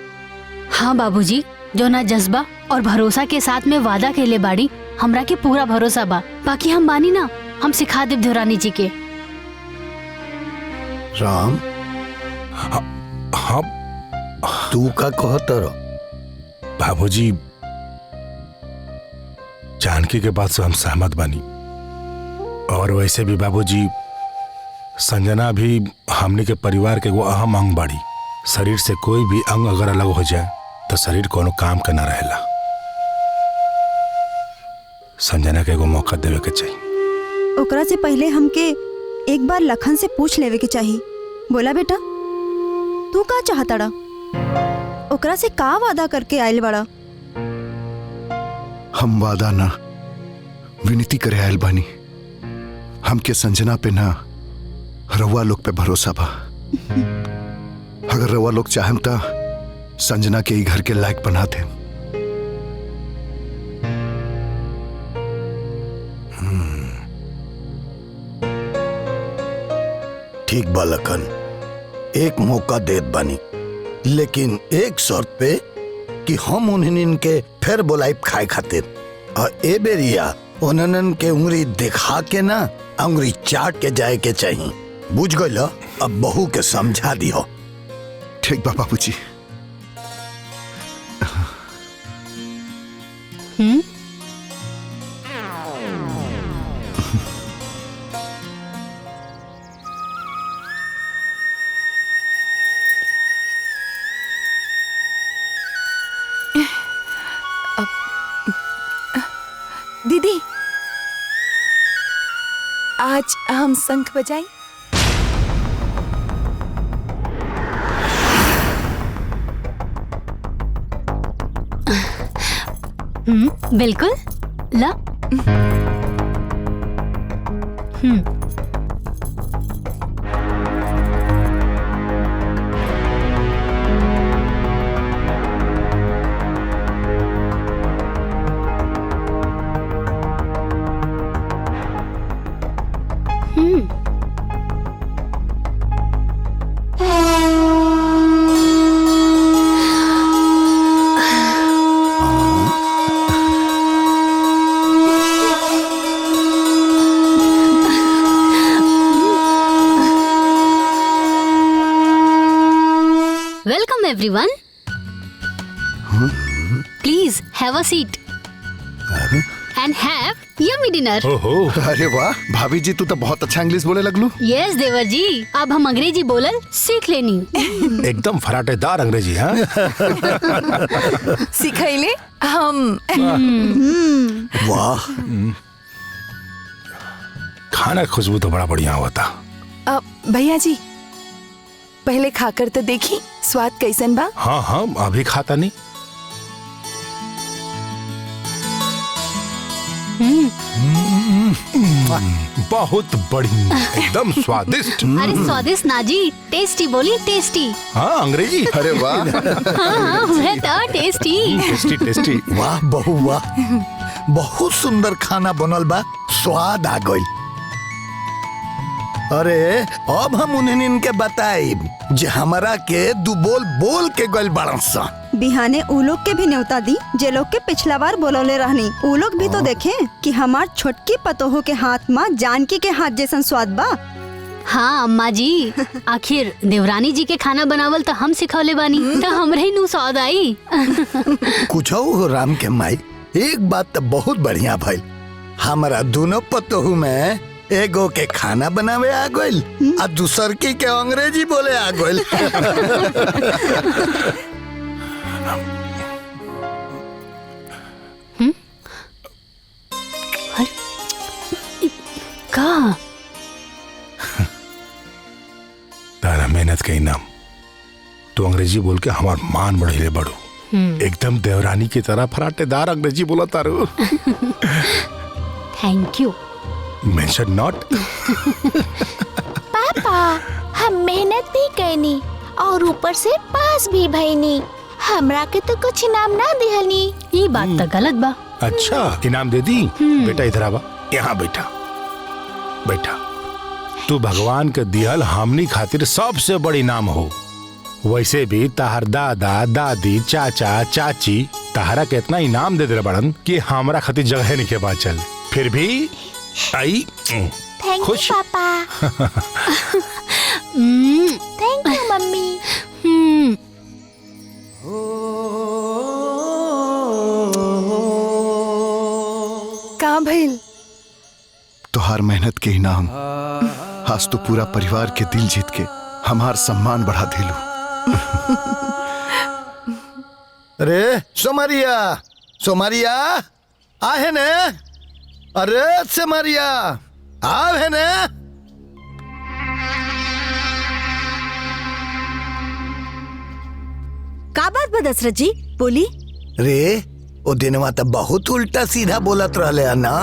हाँ बाबूजी, जो ना जज्बा और भरोसा के साथ में वादा कैले बाड़ी, हमरा के पूरा भरोसा बा। बाकी हम बानी ना, हम सिखा देव देवरानी जी के। राम, हाँ तू का कहतर? बाबूजी, जानकी के बात से हम सहमत बानी, और वैसे भी बाबूजी संजना भी हमने के परिवार के वो अहम अंग बाड़ी। शरीर से कोई भी अंग अगर अलग हो जाए तो शरीर कोनो काम का ना रहेला। संजना के एगो मौका देवे के चाहिए। ओकरा से पहले हमके एक बार लखन से पूछ लेवे के चाहिए। बोला बेटा, तू का चाहताड़ा? ओकरा से का वादा करके आयल बड़ा? हम वादा ना, विनती करे आयल बानी। हमके संजना पे ना, रवा लोग पे भरोसा बा। अगर रवा लोग चाहें तो संजना के ही घर के लायक बना दे। ठीक बा लखन, एक मौका देत बानी, लेकिन एक शर्त पे कि हम उन्हें के फिर बोलाइब खाए खातिर। और ए बेरिया उन्हन के उंगली दिखा के ना उंगली चाट के जाए के चाहिए। बुझ गइल? अब बहू के समझा दियो। ठीक बा बाबूजी। दीदी, आज हम शंख बजाएं? बिल्कुल ला। Welcome everyone. Please have a seat and have yummy dinner. अरे वाह भाभी जी, तू तो बहुत अच्छा इंग्लिश बोले लगलू। Yes देवर जी, अब हम अंग्रेजी बोलल सीख लेनी। एकदम फराटेदार अंग्रेजी। हाँ सिखैले हम। वाह, खाना की खुशबू तो बड़ा बढ़िया हुआ था। भैया जी, पहले खाकर तो देखी स्वाद कैसन बा। हाँ हाँ, अभी खाता नहीं। बहुत बढ़िया, एकदम स्वादिष्ट। अरे स्वादिष्ट ना जी, टेस्टी बोली, टेस्टी। हाँ अंग्रेजी। अरे वाह। हाँ है तो टेस्टी। Tasty tasty. वाह बहू वाह, बहुत सुंदर खाना बनल बा, स्वाद आ गइल। अरे अब हम उन्हें के बताइब जे हमरा के दू बोल बोल के गइल बाड़न सा। बिहाने उ लोग के भी न्योता दी जे लोग के पिछला बार बोलौले रहनी। उ लोग भी तो देखे कि हमार छोटकी पतोहो के हाथ में जानकी के हाथ जैसन स्वाद बा। हाँ अम्मा जी, आखिर देवरानी जी के खाना बनावल तो हम सिखौले बानी, तो हमरे ही नु स्वाद आई। कुछ हो राम के माई, एक बात तो बहुत बढ़िया भइल, हमारा दोनों पतोहू में एगो के खाना बनावे आ गइल आ दूसर की के अंग्रेजी बोले आ गइल। का तारा मेहनत के इनाम, तो अंग्रेजी बोल के हमार मान बढ़े बड़ो। एकदम देवरानी की तरह फराटेदार अंग्रेजी बोला तारो। Thank you. Mention not. पापा, हम मेहनत भी कैनी और ऊपर से पास भी भईनी, हमरा के तो कुछ इनाम ना दिहनी। ये बात तो गलत बा। अच्छा इनाम दे दी। बेटा इधर आवा, यहाँ बैठा बैठा। तू भगवान के दिहल हमनी खातिर सबसे बड़ी इनाम हो। वैसे भी ताहर दादा दादी चाचा चाची ताहरा के इतना इनाम दे दे बड़न कि हमरा खातिर जगह नहीं के बात चल, फिर भी आई थैंक यू खुश। पापा। Thank you mummy. का भइल? तुहार मेहनत के इनाम आज तो पूरा परिवार के दिल जीत के हमार सम्मान बढ़ा दिलू। अरे सोमरिया, सोमरिया आहे ने? अरे सोमरिया आव है ने? का बात बा दशरथ जी, बोली। रे ओ दिनवा तो बहुत उल्टा सीधा बोलत रहले है ना।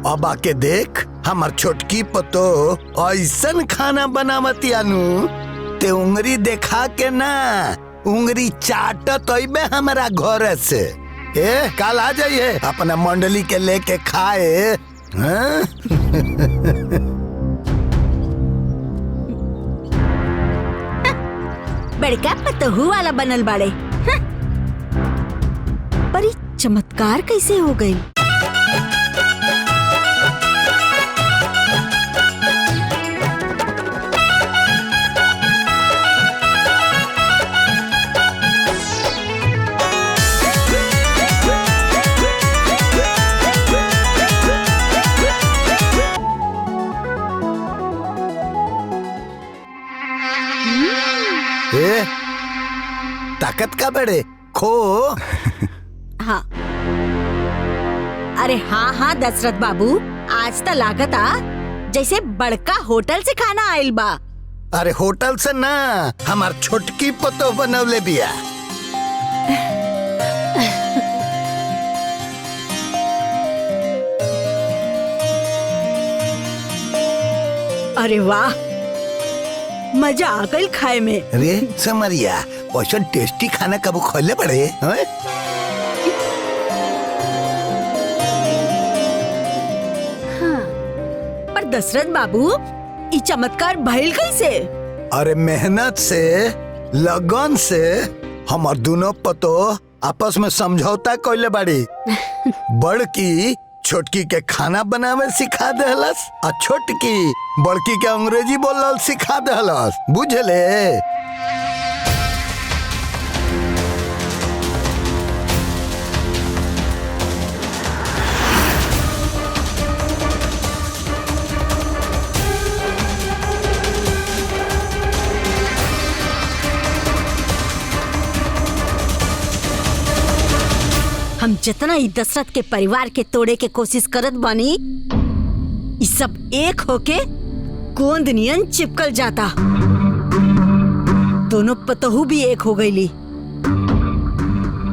अब आके देख हमार छोटकी पतो ऐसन खाना बनावती अनु, ते उंगली देखा के ना उंगली चाटत अइबे हमारा घर से। ए कल आ जाइए अपना मंडली के लेके खाए। हाँ? बड़का पतहू वाला बनल बाड़े। हाँ। पर ये चमत्कार कैसे हो गई? ए ताकत का बड़े खो। हाँ अरे हाँ हाँ दशरथ बाबू, आज तो लागता जैसे बड़का होटल से खाना आयल बा। अरे होटल से ना, हमार छोटकी पतो बनवले बिया। अरे वाह, मजा आ गई खाए में। अरे समरिया, वैसा टेस्टी खाना कब खोले पड़े हैं? हाँ, पर दशरथ बाबू ई चमत्कार भइल कैसे? अरे मेहनत से, लगन से हमार दोनों पतो आपस में समझौता कइले बाड़ी। बड़की छोटकी के खाना बनावे सिखा देहलस और छोटकी बड़की के अंग्रेजी बोलल सिखा देहलस, बुझले? हम जितना ही दशरथ के परिवार के तोड़े के कोशिश करत बानी, ई सब एक होके गोंद नियन चिपकल जाता। दोनों पतहू भी एक हो गईली।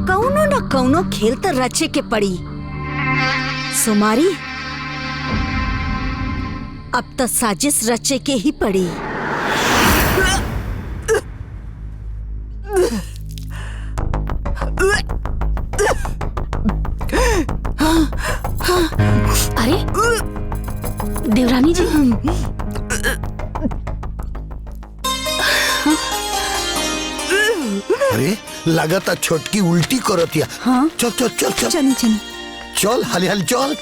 कौनो न कौनो खेल तो रचे के पड़ी। सुमारी, अब तो साजिश रचे के ही पड़ी। अरे देवरानी जी, अरे लगातार छोटकी उल्टी करतिया। हाँ? चल चल चल चल चली चली चल, हाली हाली चल।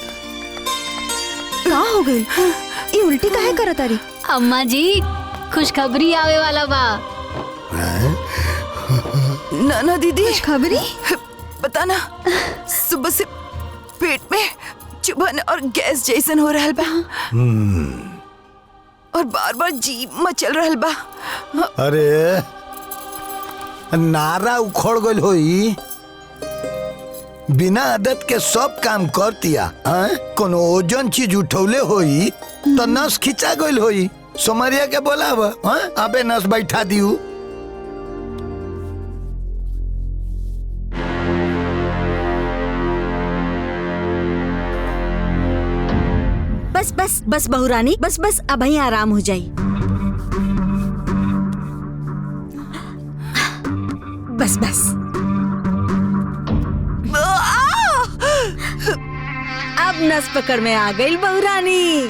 का हो गई? ये उल्टी काहे करत तारी? अम्मा जी खुशखबरी आवे वाला बा। ना दीदी, खुशखबरी? पता ना, सुबह से पेट में चुभन और गैस जैसन हो रहल बा और बार बार जी मचल रहल बा। अरे नारा उखड़ गइल होई। बिना आदत के सब काम करतिया। कोनो ओजन चीज उठौले होई तो नस खिंचा गइल होई। सोमरिया के बोलाव, अबे नस बैठा दियो। बस बस बस बहुरानी, बस बस अब ही आराम हो जाई। बस बस अब नस पकड़ में आ गई बहुरानी।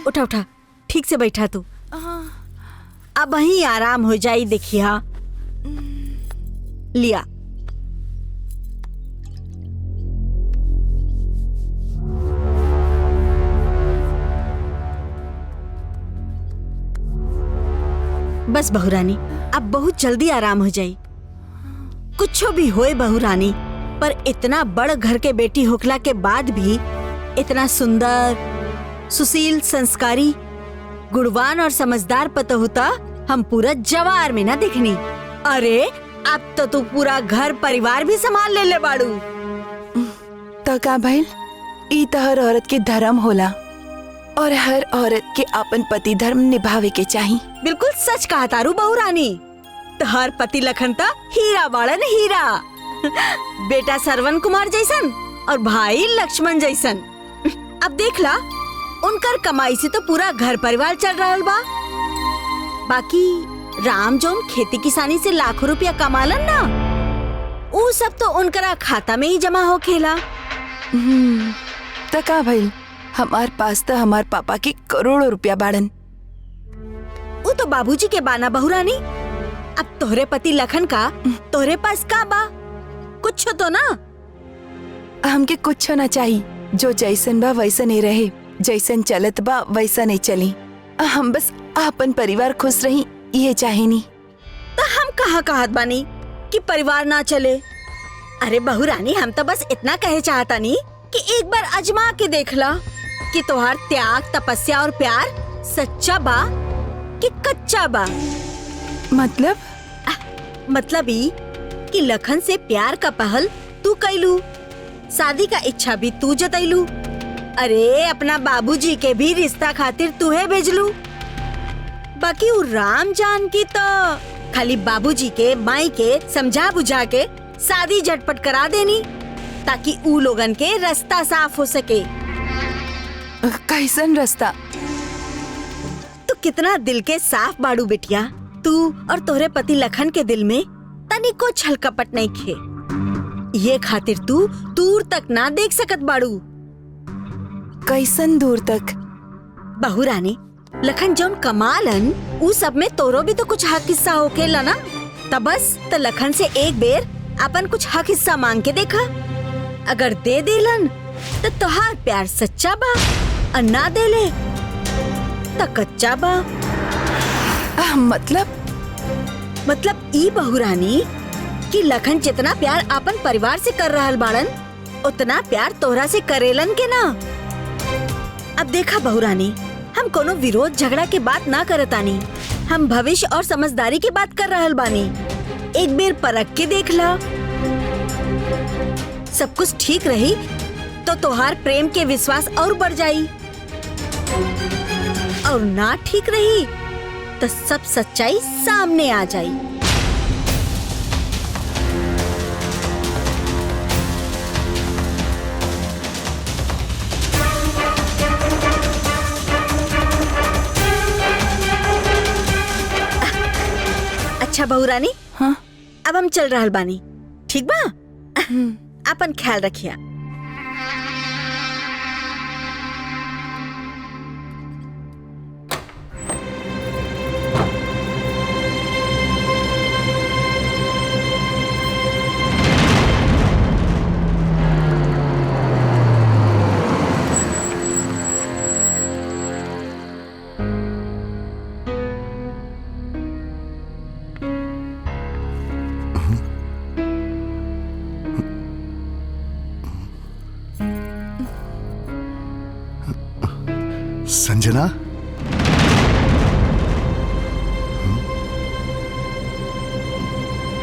उठा उठा, ठीक से बैठा तू। अब ही आराम हो जाई। देखिए लिया। बस बहुरानी, अब बहुत जल्दी आराम हो जाई। कुछ भी होए बहुरानी, पर इतना बड़ घर के बेटी होखला के बाद भी इतना सुंदर, सुशील, संस्कारी, गुणवान और समझदार पता होता हम पूरा जवार में ना दिखनी। अरे अब तो तू पूरा घर परिवार भी संभाल ले बाड़ू। तो का भइल, ई तो हर औरत के धर्म होला और हर औरत के अपन पति धर्म निभावे के चाहिए। बिल्कुल सच कहा तारू बहुरानी। तोहर पति लखन ता हीरा बाड़न, हीरा। बेटा श्रवण कुमार जैसन और भाई लक्ष्मण जैसन। अब देख ला, उनकर कमाई से तो पूरा घर परिवार चल रहा बा। बाकी राम जोन खेती किसानी से लाखों रुपया कमालन ना, वो सब तो उनकरा खाता में ही जमा हो खेला। तो का भइल, हमार पास तो हमार पापा के करोड़ों रुपया बाड़न। वो तो बाबूजी के बाना बहुरानी। अब तोहरे पति लखन का तोहरे पास का बा? कुछ तो ना। हमके कुछ ना चाहिए, जो जैसन बा वैसा नहीं रहे, जैसन चलत बा वैसा नहीं चली। हम बस अपन परिवार खुश रही, ये चाहे नहीं। तो हम कहाँ कहत बानी कि परिवार ना चले। अरे बहुरानी, हम तो बस इतना कहे चाहता नहीं कि एक बार आजमा के देख ला कि तोहार त्याग, तपस्या और प्यार सच्चा बा कि कच्चा बा। मतलब ई कि लखन से प्यार का पहल तू कैलू, शादी का इच्छा भी तू जतैलू, अरे अपना बाबूजी के भी रिश्ता खातिर तूहे भेजलू। बाकी वो राम जान की तो खाली बाबूजी के माई के समझा बुझा के शादी झटपट करा देनी ताकि ऊ लोगन के रास्ता साफ हो सके। कैसन रास्ता? तू कितना दिल के साफ बाड़ू बिटिया। तू और तोहरे पति लखन के दिल में तनिको छल कपट नहीं खे। ये खातिर तू दूर तक ना देख सकत बाड़ू। कैसन दूर तक? बहू रानी, लखन जौन कमालन उ सब में तोरो भी तो कुछ हक हिस्सा होखेला ना। तब बस तो लखन से एक बेर अपन कुछ हक हिस्सा मांग के देखा। अगर दे देलन तो तोहार प्यार सच्चा बा, और ना देले तो कच्चा बा। मतलब ई बहू रानी कि लखन जितना प्यार अपन परिवार से कर रहल बाड़न उतना प्यार तोहरा से करेलन के ना। अब देखा बहू रानी, हम कोनो विरोध झगड़ा के बात ना करतानी, हम भविष्य और समझदारी की बात कर रहल बानी। एक बेर परख के देख ला, सब कुछ ठीक रही तो तोहार प्रेम के विश्वास और बढ़ जाई, और ना ठीक रही तो सब सच्चाई सामने आ जाई। अच्छा बहू रानी, हाँ? अब हम चल रहल बानी, ठीक बा? अपन ख्याल रखिया। संजना,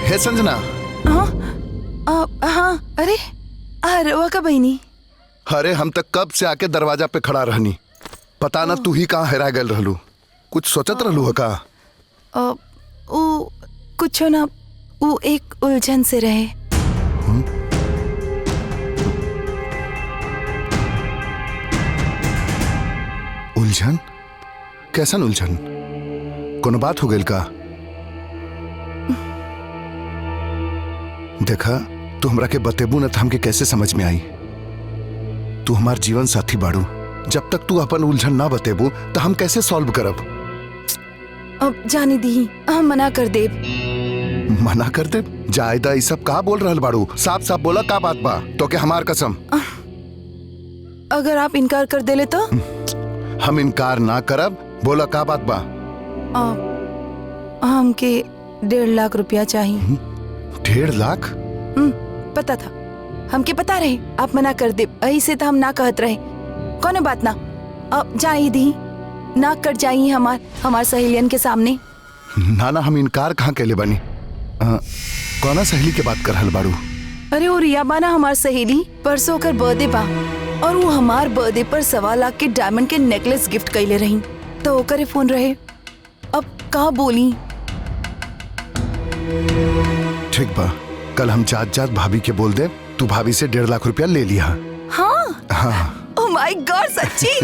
हे संजना। हाँ, अरे रवा का बहनी। अरे हम तक कब से आके दरवाजा पे खड़ा रहनी, पता ना तू ही कहाँ हेरा गल रहलू। कुछ सोचत रहलू है का? कुछ ना, वो एक उलझन से रहे। उलझन? कैसन उलझन? कोनो बात हो गई का? देखा, तू हमरा के बतेबू न तो हमके कैसे समझ में आई। तू हमार जीवन साथी बाड़ू, जब तक तू अपन उलझन ना बतेबू तो हम कैसे सॉल्व करब? अब जाने दी, हम मना कर दे। मना कर दे? जायदा ई सब का बोल रहल बाड़ू? साफ साफ बोला का बात बा? तो के हमार कसम। अगर आप इनकार कर देले तो? हम इनकार ना करब, बोला का बात बा? हमके 1.5 लाख रुपया चाहिए। 1.5 लाख? पता था, हमके पता रहे आप मना कर दे, ऐसे तो हम ना कहत रहे। कौन बात ना, अब जाई दी, ना कर जाई हमार सहेलियन के सामने। ना ना, हम इनकार कहाँ के ले बनी? कौना सहेली के बात कर रहल बाड़ू? अरे वो रिया बाना हमार सहेली, परसों ओकर बर्थडे बा और वो हमार बर्थडे पर 1.25 लाख के डायमंड के नेकलेस गिफ्ट कैले रही, तो ओकरे फोन रहे। अब का बोली? ठीक बा, कल हम जात जात भाभी के बोल दे तू भाभी से 1.5 लाख रुपया ले लिया। हाँ? हाँ। ओह माय गॉड, सच्ची?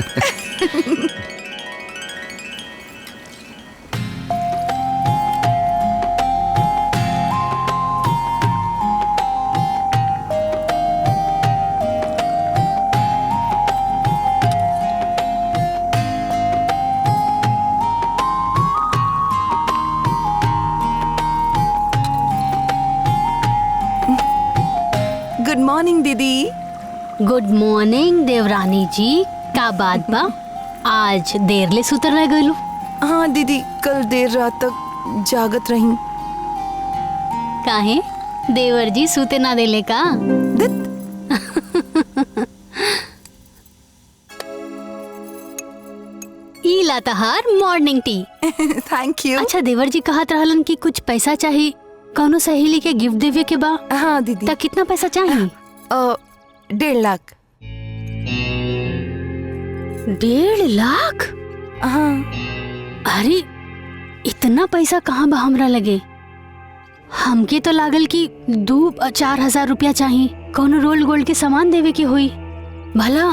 गुड मॉर्निंग दीदी। गुड मॉर्निंग देवरानी जी, का बात बा? आज देर ले सुतर रह गलू? हाँ दीदी, कल देर रात तक जागत रही। काहे? देवर जी सूते ना देले का? ई लाताहार मॉर्निंग टी। Thank you. अच्छा देवर जी कहत रहलन कि कुछ पैसा चाहिए, कौनो सहेली के गिफ्ट देवे के बा। हाँ दीदी। त कितना पैसा चाहिए? 1.5 लाख। 1.5 लाख? हाँ। अरे इतना पैसा कहाँ बा हमरा लगे? हमके तो लागल कि 2-4 हजार रुपया चाहिए, कौनो रोल गोल्ड के सामान देवे के हुई। भला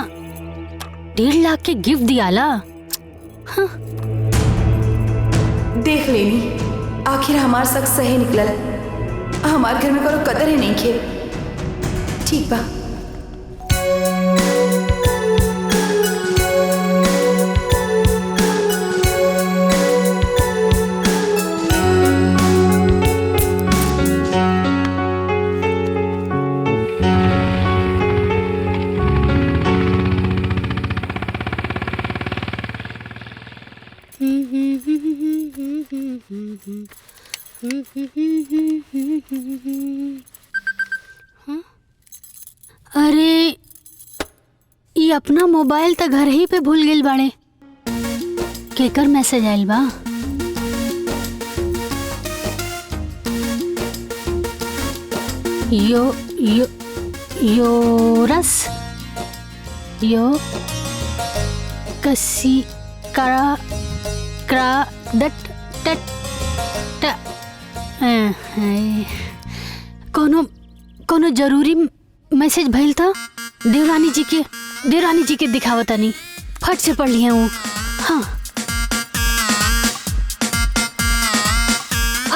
1.5 लाख के गिफ्ट दियाला। हाँ। देख लेनी, आखिर हमार शक सही निकलल। हमार घर में कोनो कदर ही नहीं खे। ठीक बा। अरे ये अपना मोबाइल तो घर ही पे भूल गेल बाड़े। केकर मैसेज आइल बा? योरस यो कसी करा करा डट टट ट कोनो जरूरी मैसेज भइल था। देवरानी जी के दिखावता नहीं, फट से पढ़ लिया हूँ। हाँ।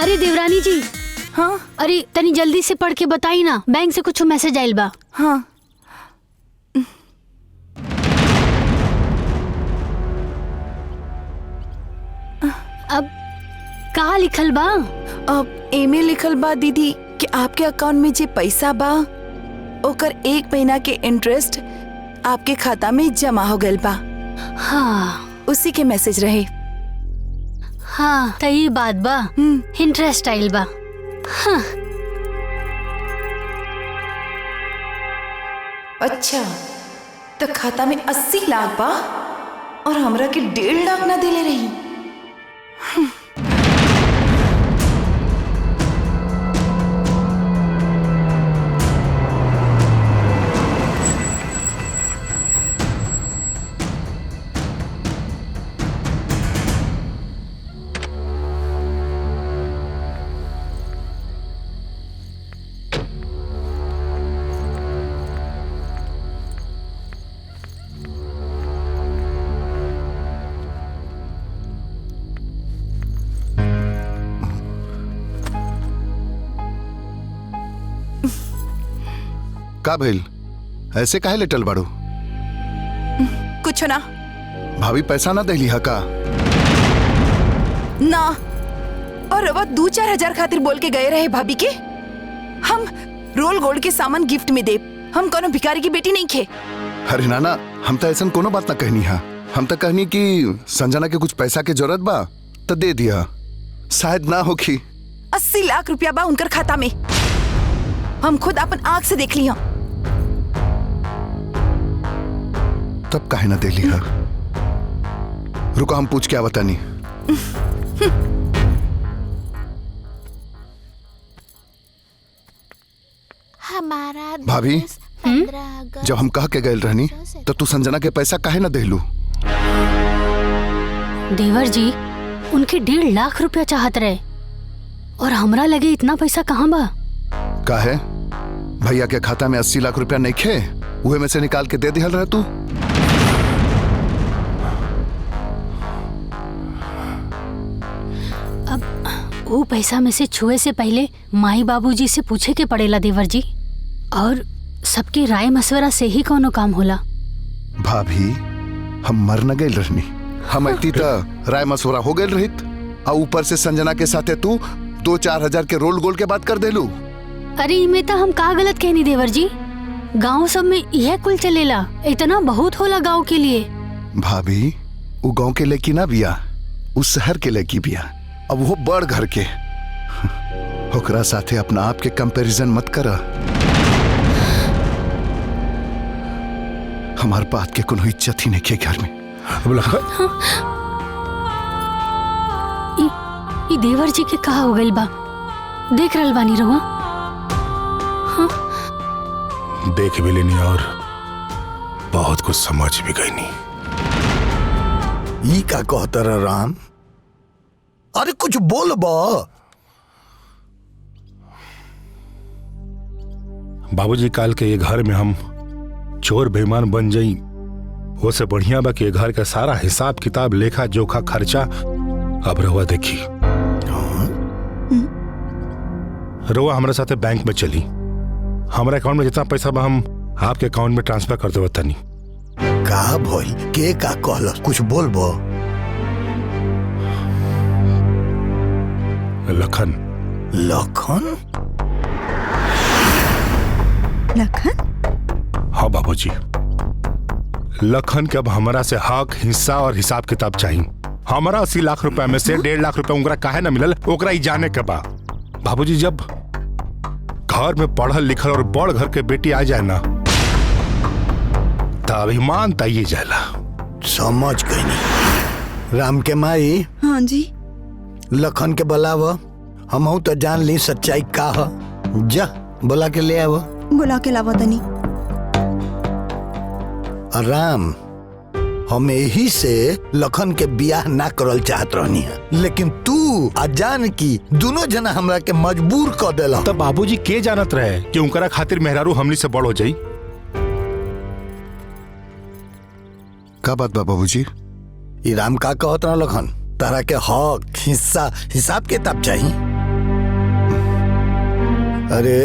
अरे देवरानी जी। हाँ। अरे तनी जल्दी से पढ़ के बताई ना, बैंक से कुछ मैसेज आइल बा। हाँ। अब का लिखल बा? अब एमे लिखल बा दीदी कि आपके अकाउंट में जे पैसा बा ओकर 1 महीना के इंटरेस्ट आपके खाता में जमा हो गइल बा। हाँ। उसी के मैसेज रहे। हाँ तो ये बात बा। इंटरेस्ट आइल बा। हाँ। अच्छा तो खाता में 80 लाख बा और हमरा के 1.5 लाख ना देले रही। का भइल? ऐसे काहे लेटल बाड़ू? कुछ ना। भाभी पैसा ना देली हा का? ना। और अब 2-4 हजार खातिर बोल के गए रहे भाभी के। हम रोल गोल्ड के सामान गिफ्ट में दे। हम कोनो भिखारी की बेटी नहीं खे। अरे नाना, हम तो ऐसा कोनो बात ना कहनी हा। हम तो कहनी कि संजना के कुछ पैसा के जरूरत बा तो दे दिया, शायद ना होखी। 80 लाख रुपया बा उनकर खाता में। हम खुद अपन आंख से देख लिया। तब काहे ना दे लिया? रुको हम पूछ के आवता नहीं। हमारा भाभी, जब हम कह के गए रहनी तो तू संजना के पैसा काहे ना देलू? देवर जी उनके 1.5 लाख रुपया चाहत रहे और हमरा लगे इतना पैसा कहाँ बा? काहे? भैया के खाता में 80 लाख रुपया नहीं खे, उहे में से निकाल के दे दिहल रह तू। अब वो पैसा में से छुए से पहले माई बाबूजी से पूछे के पड़ेला देवर जी, और सबके राय मशवरा से ही कोनो काम होला। भाभी, हम मर न गए रहनी, हम इतनी तो राय मशवरा हो गए रहित, और ऊपर से संजना के साथे तू 2-4 हजार के रोल गोल के बात कर देलू। अरे इमे तो हम का गलत कहनी देवर जी, गांव सब में यह कुल चलेला, इतना बहुत होला गांव के लिए। भाभी, वो गांव के लड़की ना बिया, उस शहर के लड़की बिया, अब वो बड़ घर के। ओकरा साथे अपना आप के कंपैरिजन मत करा। हमार बात के कोनो इज्जत ही नहीं के घर में। ई देवर जी के कहा हो गइल बा? देख रहल बानी रहुआ? देख भी लेनी और बहुत कुछ समझ भी गई नहीं। ई का कहता रहा राम? अरे कुछ बोल बा। बाबूजी काल के ये घर में हम चोर बेईमान बन जाई, वो से बढ़िया बा कि ये घर का सारा हिसाब किताब लेखा जोखा खर्चा अब रहुआ देखी। रहुआ हमारे साथे बैंक में चली, हमारे अकाउंट में जितना पैसा बा हम आपके अकाउंट में ट्रांसफर कर देव तनी। का भइल? के का कहल? कुछ बोल बा। लखन। लखन? लखन? हाँ बाबूजी, लखन के अब हमारा से हक, हिस्सा और हिसाब किताब चाहिए। हमारा 80 लाख रुपए में से 1.5 लाख रुपए उनका काहे ना मिलल, ओकरा ही जाने के बा। बाबूजी जब घर में पढ़ल लिखल और बड़ घर के बेटी आ जाए ना, तब अभिमान तइए जाला। समझ गई नहीं। राम के माई। हाँ जी। लखन के बुलाव, हम तो जान ली सच्चाई का है। जा बुला के ले आव। बुला के लावा तनी। राम, हम यही से लखन के बियाह ना करल चाहत रहनी है, लेकिन तू अजान की दोनों जना हमरा के मजबूर कर देला। तब बाबूजी के जानत रहे कि उनकरा खातिर मेहरारू हमनी से बड़ हो जाई? का बात बा बाबूजी? ई राम का कहत रहा लखन? तारा के हक, हिस्सा, हिसाब किताब चाहिए। अरे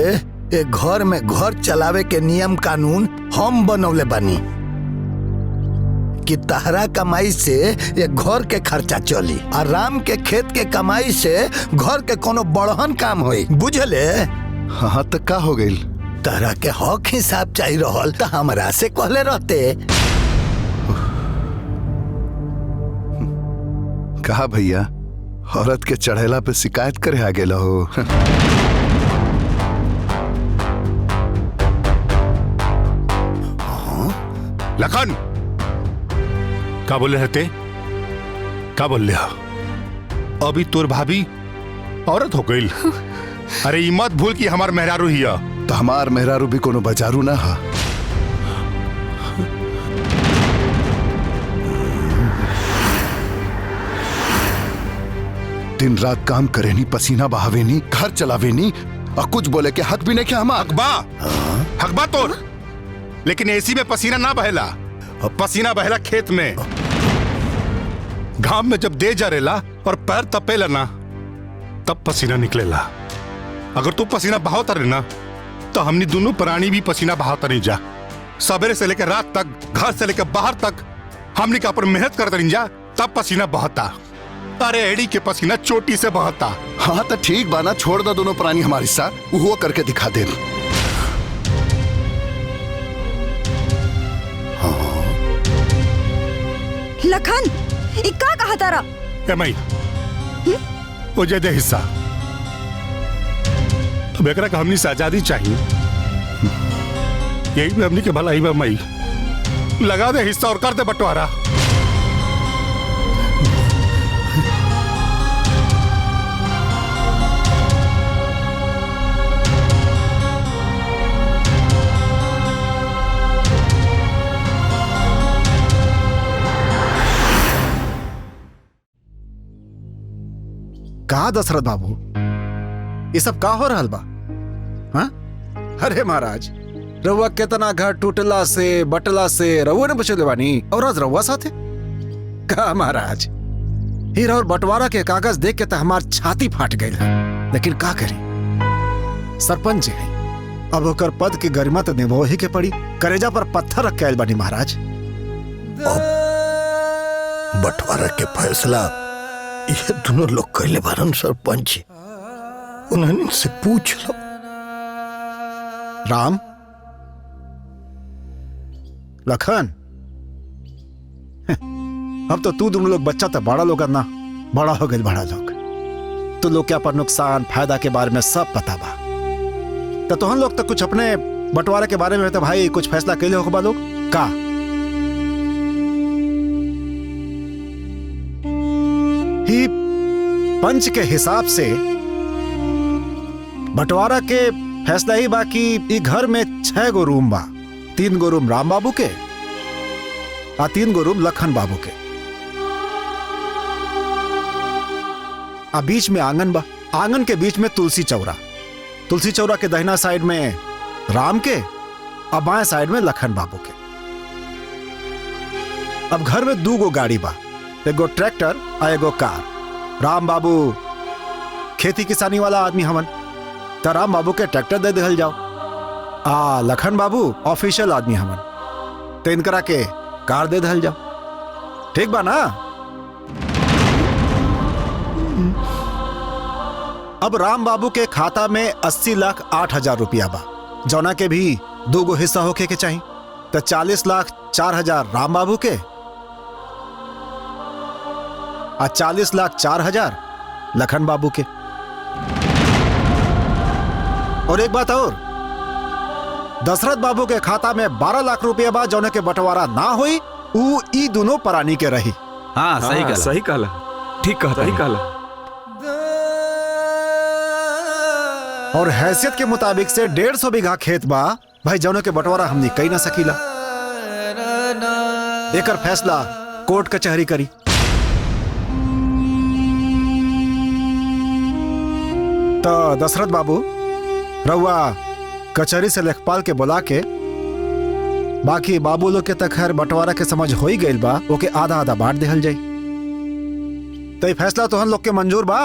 एक घर में घर चलावे के नियम कानून हम बनौले बानी कि तहरा कमाई से एक घर के खर्चा चली, और राम के खेत के कमाई से घर के कोनो बड़हन काम होई। बुझले? हाँ तक का हो गई? तहरा के हक हिसाब चाहिए रहल तो हमरा से कहले रहते। कहा भैया, औरत के चढ़ेला पे शिकायत करे आ गेला हो। लखन, का बोले रहते? का बोल ले? अभी तोर भाभी औरत हो गई। अरे ई मत भूल कि हमार मेहरारू ही है। तो हमार मेहरारू भी कोनो बजारू ना हा। दिन रात काम करे नी, पसीना बहावे नी, घर चलावे नी, और कुछ बोले के हक भी नहीं क्या हमार? हकबा तोर, लेकिन एसी में पसीना ना बहेला, पसीना बहेला खेत में। घाम में जब दे जा रेला और पैर तपेला ना, तब पसीना निकलेला। अगर तू पसीना बहावता रहे ना, तो हमनी दोनों प्राणी भी पसीना बहावता नहीं जा। सवेरे से लेकर रात तक, घर से लेकर बाहर तक हमनी का पर मेहनत करते नहीं जा, तब पसीना बहता। अरे एड़ी के पसीना चोटी से बहता। हाँ तो ठीक बाना, छोड़ दो दोनों प्राणी हमारे साथ, वो करके दिखा दे। लखन, इक्का कहा तारा? मई वो जे दे हिस्सा। अब एकरा का हमनी से आजादी चाहिए, यही भी हमनी के भलाई बा। मई लगा दे हिस्सा और कर दे बंटवारा। कहा दशरथ बाबू, ये सब का हो रहा बा? हाँ? अरे महाराज, रउआ केतना घर टूटला से बटला से रउआ ने बचले बानी, और आज रउआ साथे का महाराज? हीरा और बंटवारा के कागज देख के तो हमार छाती फाट गई है, लेकिन का करी? सरपंच जी है, अब ओकर पद की गरिमा तो निभो ही के पड़ी। करेजा पर पत्थर रख के आयल बानी महाराज। बंटवारा के फैसला ये दोनों लोग कहले बारन सरपंच, उन्होंने से पूछ लो। राम, लखन, अब तो तू दोनों लोग बच्चा तो बड़ा लोग ना, बड़ा हो गए बड़ा लोग। तू लोग के अपन नुकसान फायदा के बारे में सब पता बा। तो हम लोग तो कुछ अपने बंटवारे के बारे में तो भाई कुछ फैसला कैले हो बा लोग का? पंच के हिसाब से बंटवारा के फैसला ही बाकी ई घर में 6 गो रूम बा। 3 गो रूम राम बाबू के और 3 गो रूम लखन बाबू के। आ बीच में आंगन बा। आंगन के बीच में तुलसी चौरा। तुलसी चौरा के दाहिना साइड में राम के और बाएं साइड में लखन बाबू के। अब घर में 2 गो गाड़ी बा, एगो ट्रैक्टर और एगो कार। राम बाबू खेती किसानी वाला आदमी हमन, तो राम बाबू के ट्रैक्टर दे दिहल जाओ। लखन बाबू ऑफिशियल आदमी हमन, तो इनकरा के कार दे दिहल जाओ। ठीक बा ना? अब राम बाबू के खाता में 80,08,000 रुपया बा, जौना के भी 2 गो हिस्सा होके के चाहिए। तो 40,04,000 राम बाबू के और 40,04,000 लखन बाबू के। और एक बात और, दशरथ बाबू के खाता में 12 लाख रुपया बा, जौने के बंटवारा ना हुई ऊ ई दोनों परानी के रही। हाँ सही कहला, सही कहला, ठीक कहता, सही कहला। और हैसियत के मुताबिक से 150 बीघा खेत बा भाई, जौने के बंटवारा हमने कई ना सकीला। एकर फैसला कोर्ट कचहरी करी। तो दशरथ बाबू रउआ कचहरी से लेखपाल के बुला के, बाकी बाबू लोग के तक खैर बंटवारा के समझ हो ही गइल बा, ओके आधा आधा बांट देहल जाई। तो ये फैसला तो हम लोग के मंजूर बा?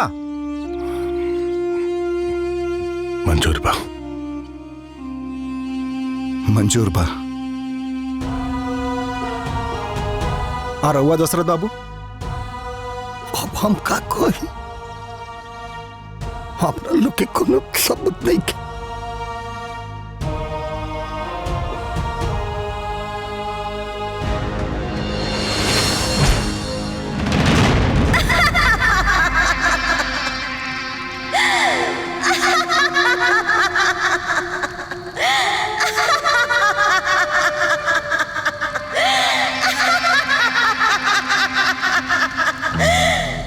मंजूर बा। मंजूर बा। और रउआ दशरथ बाबू? अब हम का कही, हमरा लोग के कोनो सबूत नहीं के।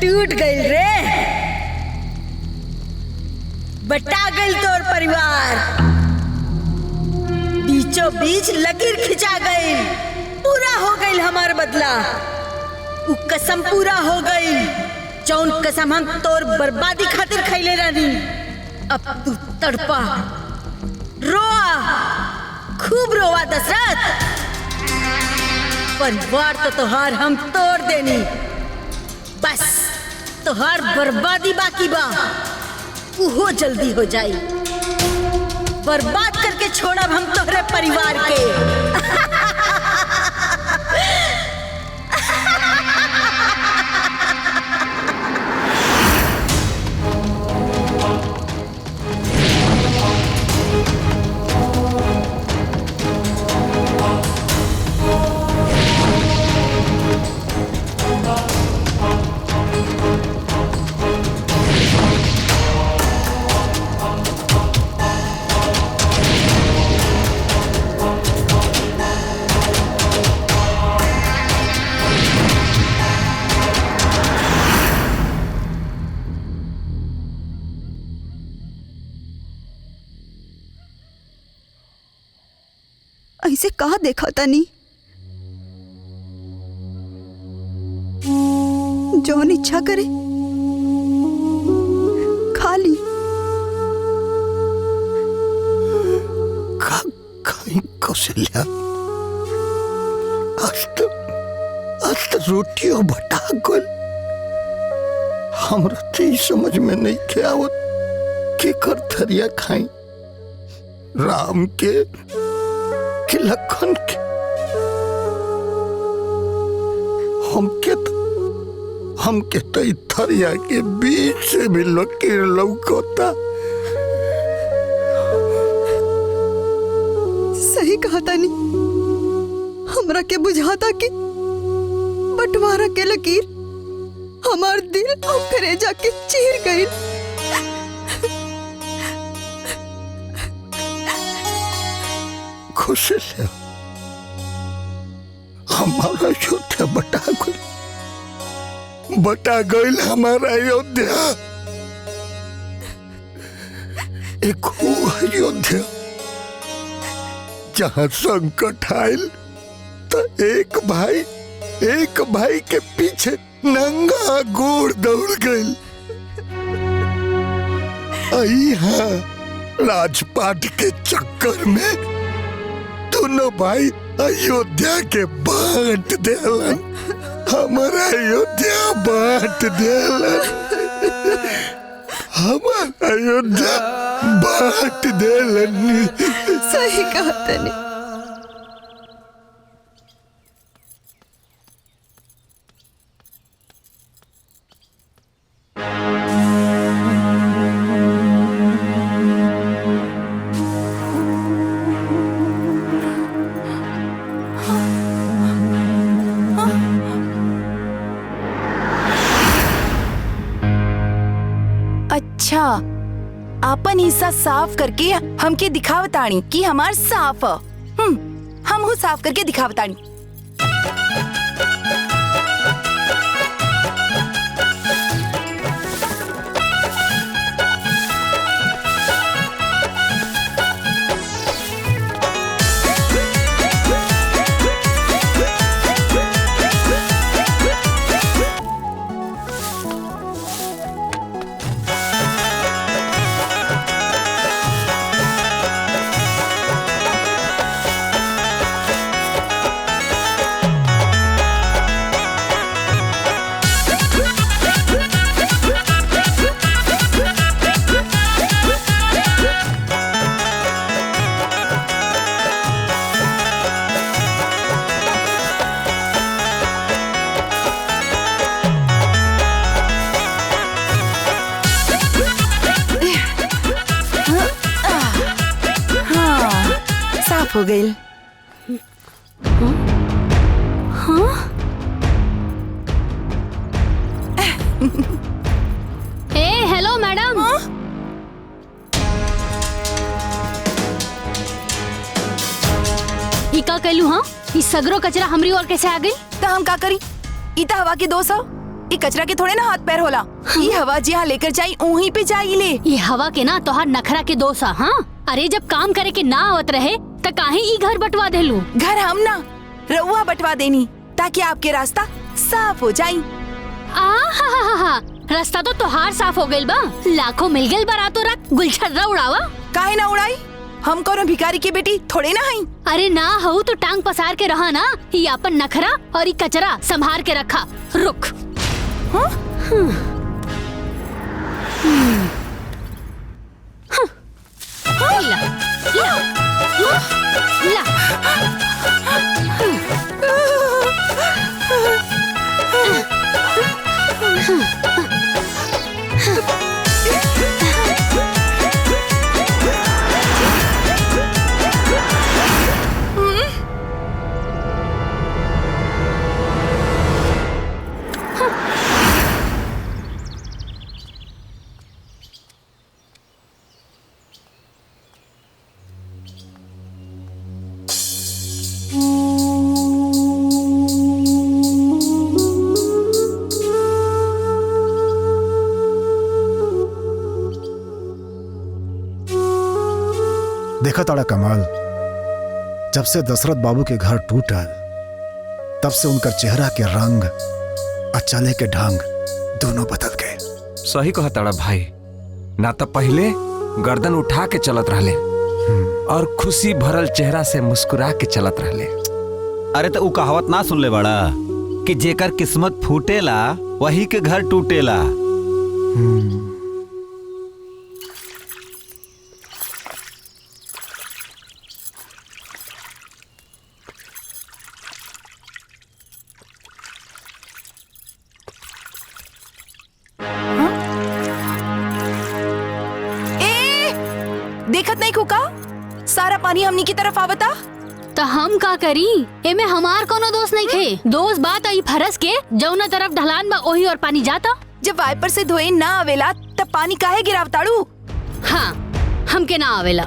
टूट गइल रे, बटा गइल तोर परिवार, बीचों बीच लकीर खिंचा गइल। पूरा हो गइल हमार बदला, उ कसम पूरा हो गइल जौन कसम हम तोर बर्बादी खातिर खैले रहनी। अब तू तड़पा, रोआ, खूब रोआ दशरथ। परिवार तो तोहार हम तोड़ देनी, बस तोहार बर्बादी बाकी बा, वो जल्दी हो जाई। बर्बाद करके छोड़ब हम तोहरे परिवार के। ऐसे कहा देखा तनी, जौन इच्छा करे खाली। कौशल्या, आज तो रोटियों भटा गल। हमरा तो ई समझ में नहीं के आवत के कर थरिया खाई, राम के लखन के। हमके तो ई थरिया के बीच से भी लकीर लौकता। सही कहा तानी, हमरा के बुझाता कि बंटवारा के लकीर हमार दिल और कलेजा के चीर गई। खुश है हमारा छोटा बटा को बटा गईल हमारा अयोध्या। एक वो अयोध्या जहाँ संकट आयल तो एक भाई के पीछे नंगा गोड़ दौड़ गईल। यहाँ राजपाट के चक्कर में दोनों भाई अयोध्या के बांट देलन। हमारा अयोध्या बांट देलन। हमारा अयोध्या बांट देलन। सही कहा तने। अच्छा, आपन हिस्सा साफ करके हमके दिखावतानी कि हमार साफ है। हम हो साफ करके दिखावतानी। हो गई। Hello madam. ई का कहलू? हाँ, ई सगरो कचरा हमरी ओर कैसे आ गई? तो हम का करी? ई तो हवा के दोष हो। ई कचरा के थोड़े ना हाथ पैर होला। ई हवा जहाँ लेकर जाई वहीं पे जाई ले। ये हवा के ना तोहार नखरा के दोष है। हाँ, अरे जब काम करे के ना आवत रहे तो काहे ई घर बंटवा देलू? घर हम ना रउआ बंटवा देनी ताकि आपके रास्ता साफ हो जाई। रास्ता तो तोहार साफ हो गइल बा। लाखों मिल गइल बारातो रात गुलछर्रा उड़ावा। काहे ना उड़ाई? हम कोनो भिखारी की बेटी थोड़े ना हई। अरे ना हो तो टांग पसार के रहा ना। ये अपन नखरा और ये कचरा संभाल के रखा। रुक। हाँ? ला, ला, ला, देखा ताड़ा कमाल, जब से दशरथ बाबू के घर टूटल तब से उनका चेहरा के रंग और चले के ढंग दोनों बदल गए। सही कहा ताड़ा भाई। ना तो पहले गर्दन उठा के चलत रहले और खुशी भरल चेहरा से मुस्कुरा के चलत रहले। अरे तो उ कहावत ना सुन ले बड़ा कि जेकर किस्मत फूटेला वही के घर टूटेला। देखत नहीं खुका? सारा पानी हमनी की तरफ आवता। तो हम का करी? एमे हमार कोनो दोस्त नहीं थे। दोस्त बात आई फरस के जौना तरफ ढलान बा ओही और पानी जाता। जब वाइपर से धोए ना आवेला तब पानी काहे गिरावताड़ू? हाँ, हमके ना आवेला।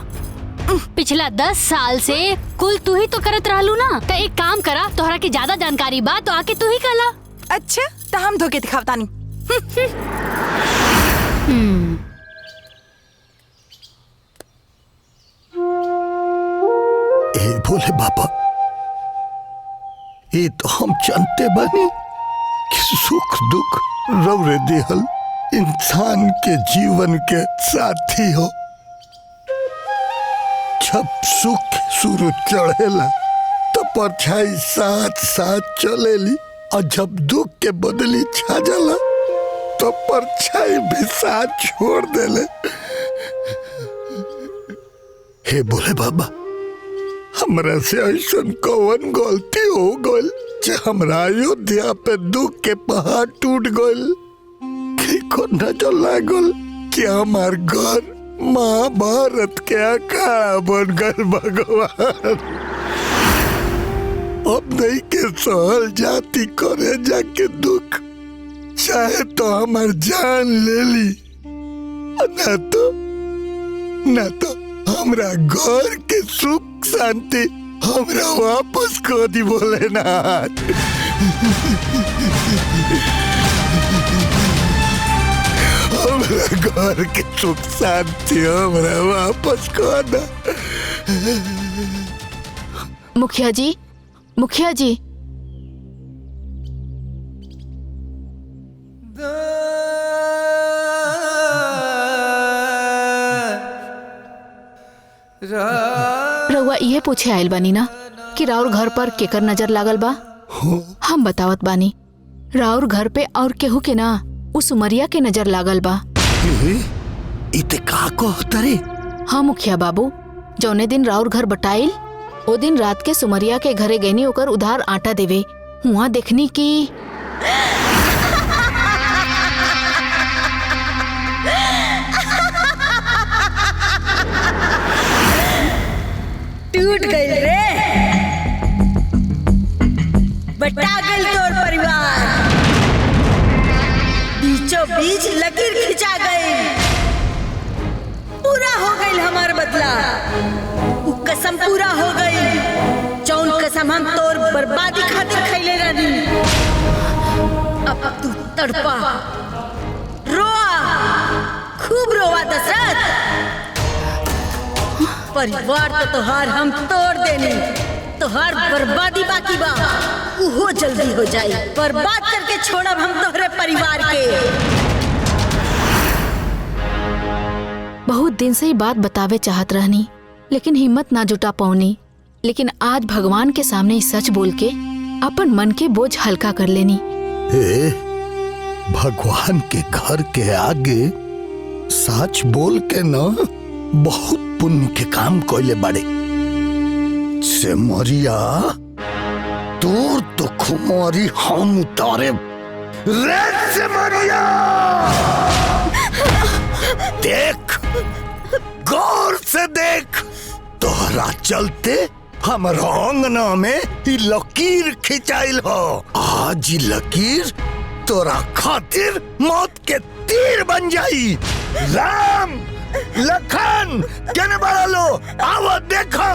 पिछला 10 साल से कुल तू ही तो करत रहलू ना। तो एक काम करा, तोहरा के ज्यादा जानकारी बा तो आके तू ही कला। अच्छा तो हम धोके दिखावतानी। ए भोले बाबा, ये तो हम जानते बानी कि सुख दुख रौरे देहल इंसान के जीवन के साथी हो। जब सुख सूरज चढ़ेला तो परछाई साथ साथ चलेली, और जब दुख के बदली छा जाला तो परछाई भी साथ छोड़ देले। हे भोले बाबा, हमरा से ऐसा कौन गलती हो गल जे हमरा अयोध्या पे दुख के पहाड़ टूट गल, कि को नजर लागल कि हमार घर महाभारत के अखाड़ा बन गल। भगवान, अब नहीं के सहल जाति करे जाके दुख, चाहे तो हमार जान ले ली, ना तो हमरा घर के सुख शांति हमरा वापस कर दी भोलेनाथ। हमरा घर के सुख शांति हमरा वापस कर दा। मुखिया जी, मुखिया जी, रउआ ये पूछे आयल बानी ना कि राउर घर पर केकर नजर लागल बा? हम बतावत बानी, राउर घर पे और केहू के ना उस उमरिया के नजर लागल बा। इते का कहत रे? हाँ मुखिया बाबू, जौने दिन राउर घर बटाइल ओ दिन रात के सुमरिया के घरे गईनी ओकर उधार आटा देवे। हुआ देखनी की टूट गई रे, बटा गई तोर परिवार, बीचों बीच लकीर खिंचा गई, पूरा हो गई हमार बदला। वो कसम पूरा हो गई जौन कसम हम तोर बर्बादी खातिर खैले रहनी। अब तू तड़पा, रोआ, खूब रोआ दशरथ। परिवार तो तोहार हम तोड़ देनी, तोहार बर्बादी बाकी बा, वो जल्दी हो जाए। बर्बाद करके छोड़ब हम तोहरे परिवार के। बहुत दिन से ही बात बतावे चाहत रहनी, लेकिन हिम्मत ना जुटा पौनी। लेकिन आज भगवान के सामने ही सच बोल के अपन मन के बोझ हल्का कर लेनी। भगवान के घर के आगे सच बोल के ना बहुत पुण्य के काम कोयले बड़े। सिमरिया तोर तो खुमारी हम उतारे रे। सिमरिया देख, गौर से देख, तोहरा चलते हमारा अंगना में ई लकीर खिंचाइल हो। आज ई लकीर तोरा खातिर मौत के तीर बन जाई। राम लखन केने बड़ा लो, आओ देखो,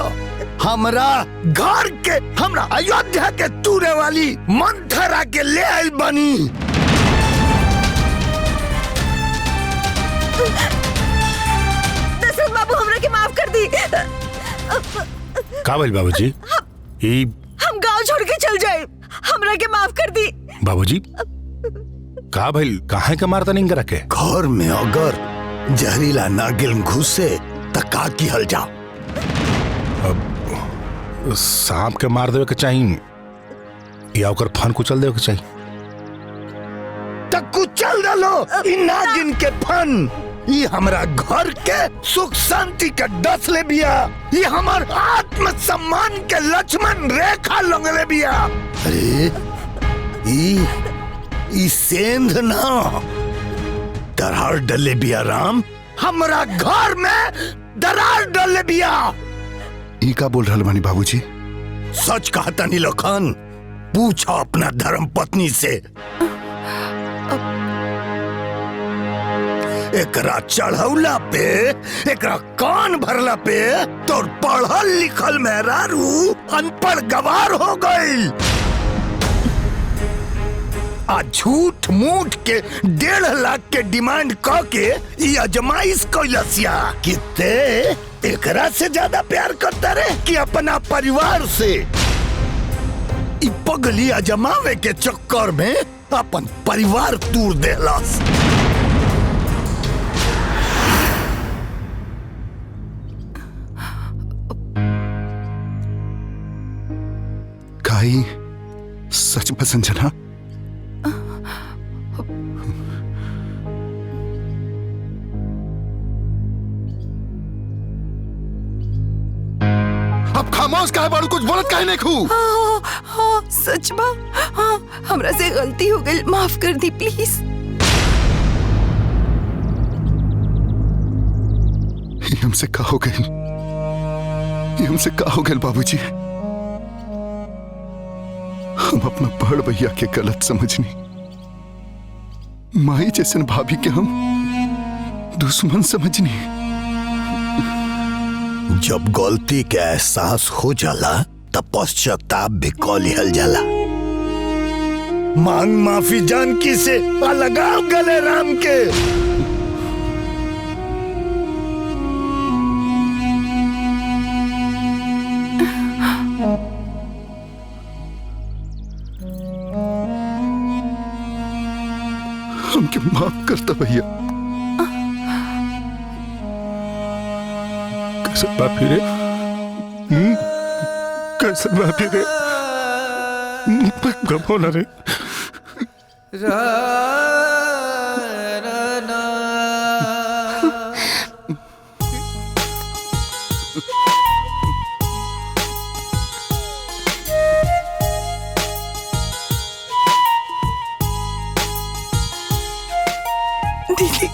हमरा घर के, हमरा अयोध्या के तूरे वाली मंथरा के ले आइल बनी। दशरथ बाबू, हमरा के माफ कर दी। का भइल बाबूजी? हम गांव छोड़ के चल जाए, हमरा के माफ कर दी। बाबूजी का भइल? काहे के मारता नहीं रखे? घर में अगर जहरीला नागिन घुसे त का की हल जाओ? सांप के मार देवे के चाहिए या ओकर फन कुचल देवे के चाहिए? त कुचल डालो इ नागिन के फन। ये हमारा घर के सुख शांति के डस ले बिया, ये हमार आत्म सम्मान के लक्ष्मण रेखा लंगले बिया। अरे ई सेंध ना दरार डले बिया। राम, हमारा घर में दरार डले बिया। ई का बोल रहल बानी बाबूजी? सच कहता नी लखन, पूछो अपना धर्म पत्नी से। एकरा चढ़ौला पे, एकरा कान भरला पे तोर पढ़ल लिखल मेहरारू अनपढ़ गवार हो गई। आ झूठ मूठ के 1.5 लाख के डिमांड क के ई अजमाइश कैलसिया कि ते एकरा से ज्यादा प्यार करता रे कि अपना परिवार से। ई पगली अजमावे के चक्कर में अपन परिवार तोड़ देलस। काई सच में संजना? अब खामोश काहे बाड़ू, कुछ बोलत काहे नहीं खू? हाँ, सच बा। हाँ, हमरा से गलती हो गई, माफ कर दी प्लीज। ये हमसे का हो गई? ये हमसे का हो गई बाबूजी? हम अपना बड़ भैया के गलत समझनी, माई जैसे भाभी के हम दुश्मन समझनी। जब गलती के एहसास हो जाला तब पश्चाताप भी क लिहल जाला। मांग माफी जानकी से लगाओ गले राम के। हमके माफ करता भैया। कैसे माफी रे? कैसे माफी रे? गमो ना रे। दीदी,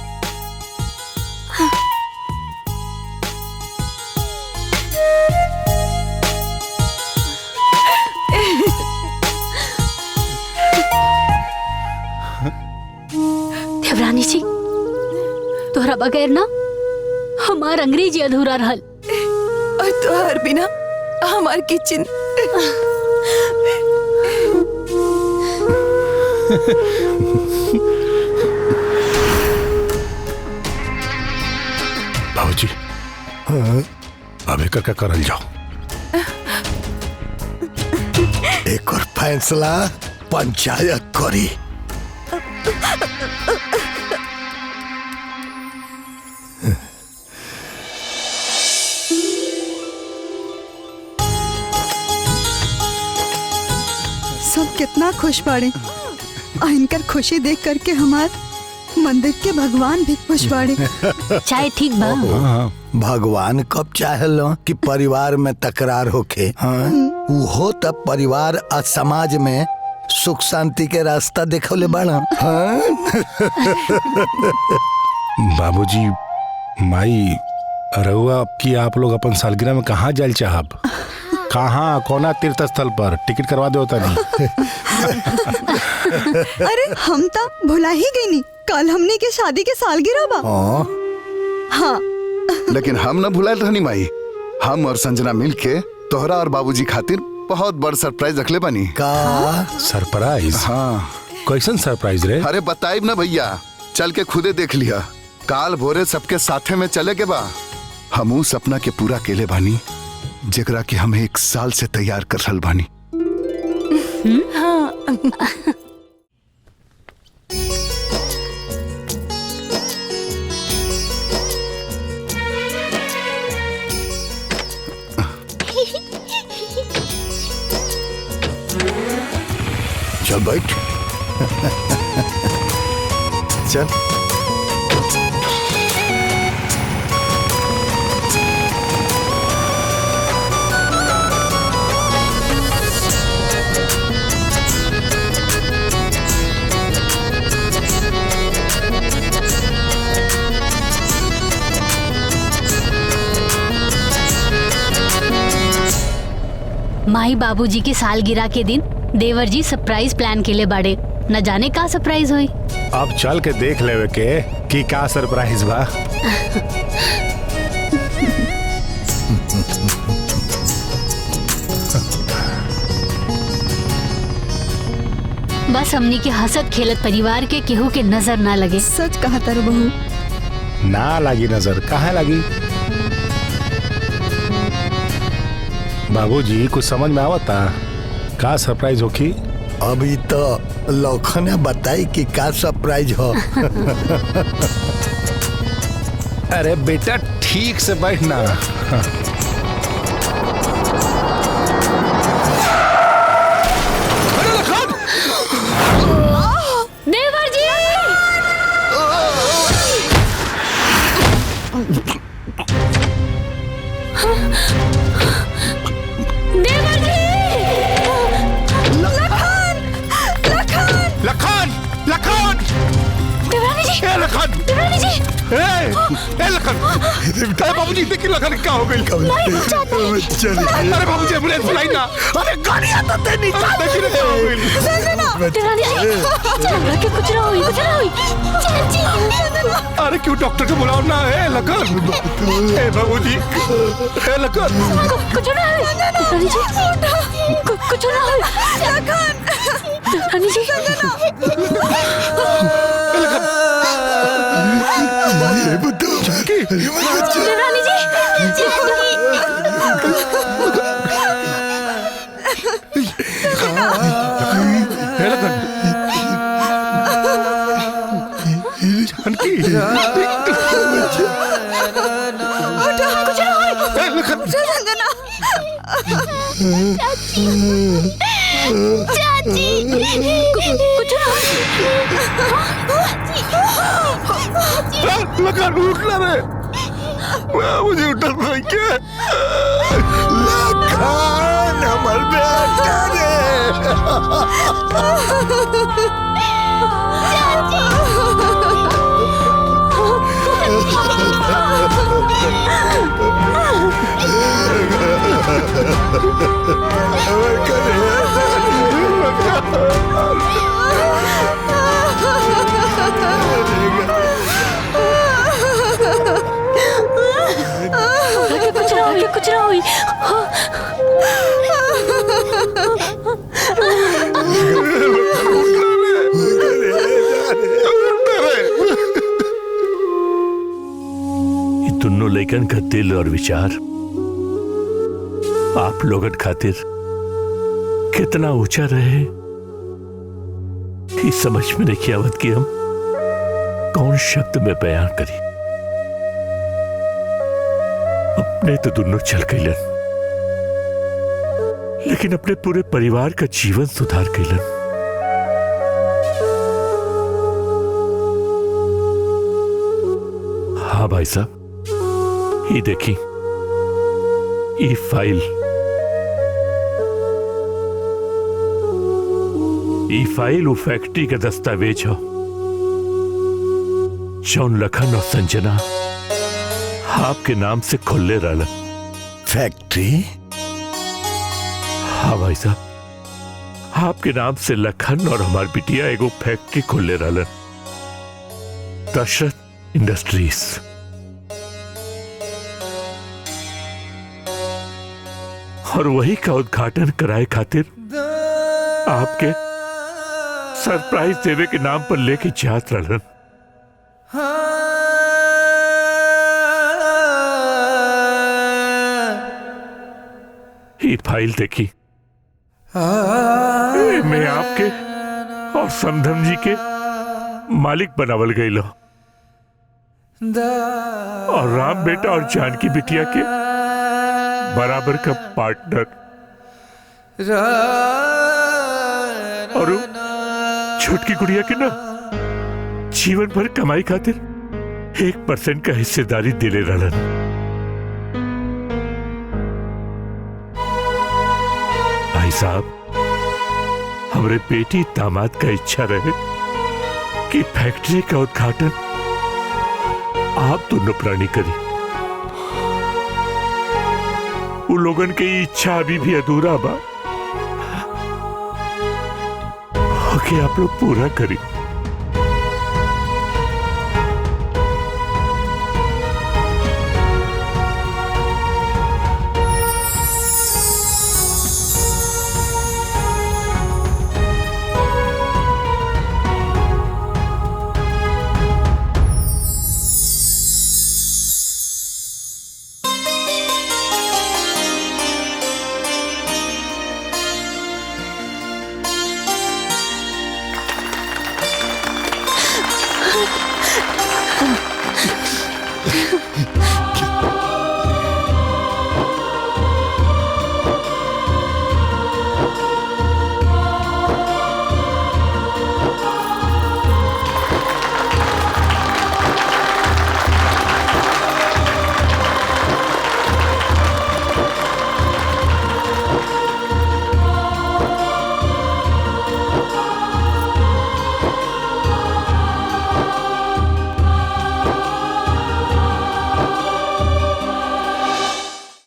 देवरानी जी, तोहरा बगैर ना हमार अंग्रेजी अधूरा रहल। और तोहर बिना हमार किचन। बाबूजी, अब एक करके करल जाओ। एक और फैसला पंचायत करी। सब कितना खुश बाड़े और इनकर खुशी देख करके हमार मंदिर के भगवान भी खुश बाड़े। चाय ठीक बा? भगवान कब चाहलो कि परिवार में तकरार होखे? हाँ? उहो तब परिवार और समाज में सुख शांति के रास्ता देखौले बाड़ा। हाँ? बाबूजी, माई रहुआ कि आप लोग अपन सालगिरह में कहाँ जाल चाहब? कहाँ कोना तीर्थ स्थल पर टिकट करवा दो तनी। अरे हम तो भुला ही गई नी, कल हमने के शादी के सालगिरह बा। हाँ। लेकिन हम न भुलाए रहनी माई। हम और संजना मिलके तोहरा और बाबूजी खातिर बहुत बड़ सरप्राइज रखले बनी। का सरप्राइज? हाँ। कैसन सरप्राइज रे? अरे बताइब ना भैया, चल के खुदे देख लिया। काल भोरे सबके साथे में चले के बा। हमू सपना के पूरा केले बानी, जेकरा के हम 1 साल से तैयार कर रहल बानी। हाँ। चल बैठ। चल। माई बाबूजी के सालगिरह के दिन देवर जी सरप्राइज प्लान के लिए बाड़े। न जाने का सरप्राइज हुई। अब चल के देख लेवे के कि का सरप्राइज बा। बस हमनी के हंसत खेलत परिवार के केहू के नजर ना लगे। सच कहा तारू बहू। ना लगी नजर, कहाँ लगी? बाबूजी कुछ समझ में आवता का सरप्राइज होखी? अभी तो लौखन ने बताई कि का सरप्राइज हो। अरे बेटा ठीक से बैठना। देवर जी! देवर जी! लखन! लखन! देवरानी जी! ए लखन! देवरानी जी! ए लखन! अरे बाबूजी देखिए लखन क्या हो गई? अरे बाबूजी एम्बुलेंस बुलाई ना। अरे गाड़ी आता ते नहीं। देखिए क्या हो गई? देवरानी जी! चलो के कुछ ना हुई, कुछ ना हुई। चाची! अरे क्यों डॉक्टर को बुलाओ ना? ए लखन! ए बाबूजी! ए लखन! कुछ ना हुई। देवरानी जी! कुछ ना हुई। लखन! देवरानी जी! ये बताओ जानकी। देवरानी जी! ए लखन! जानकी! कुछ ना हुई। ए लखन! चाची! कुछ ना लखन उठना रे। मुझे उठा था क्या? लखन हमार बेटा रे। कुछ ना हुई। ये दोनों लेकिन का दिल और विचार आप लोगन खातिर कितना ऊंचा रहे ये समझ में नहीं आवत कि हम कौन शब्द में बयान करी। अपने तो दोनों चल गईलन, लेकिन अपने पूरे परिवार का जीवन सुधार गईलन। हाँ भाई साहब, ये देखी ये फाइल वो फैक्ट्री का दस्तावेज हो जौन लखन और संजना आपके नाम से खुले रहलन। फैक्ट्री? हाँ भाई साहब, आपके नाम से लखन और हमार बिटिया एगो फैक्ट्री खुले रहलन, दशरथ इंडस्ट्रीज। और वही का उद्घाटन कराए खातिर आपके सरप्राइज देवे के नाम पर लेके जात रहलन। ये फाइल देखी, मैं आपके और समधम जी के मालिक बनावल गई लो और राम बेटा और जानकी बिटिया के बराबर का पार्टनर। और छोटकी गुड़िया के ना जीवन भर कमाई खातिर 1% का हिस्सेदारी दिले रहलन। भाई साहब, हमरे बेटी दामाद का इच्छा रहे कि फैक्ट्री का उद्घाटन आप दोनों प्राणी करी। उन लोगन की इच्छा अभी भी अधूरा बा, कि आप लोग पूरा करी।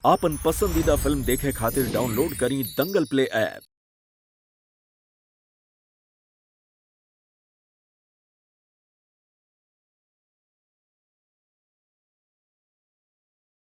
आपन पसंदीदा फिल्म देखे खातिर डाउनलोड करी दंगल प्ले ऐप।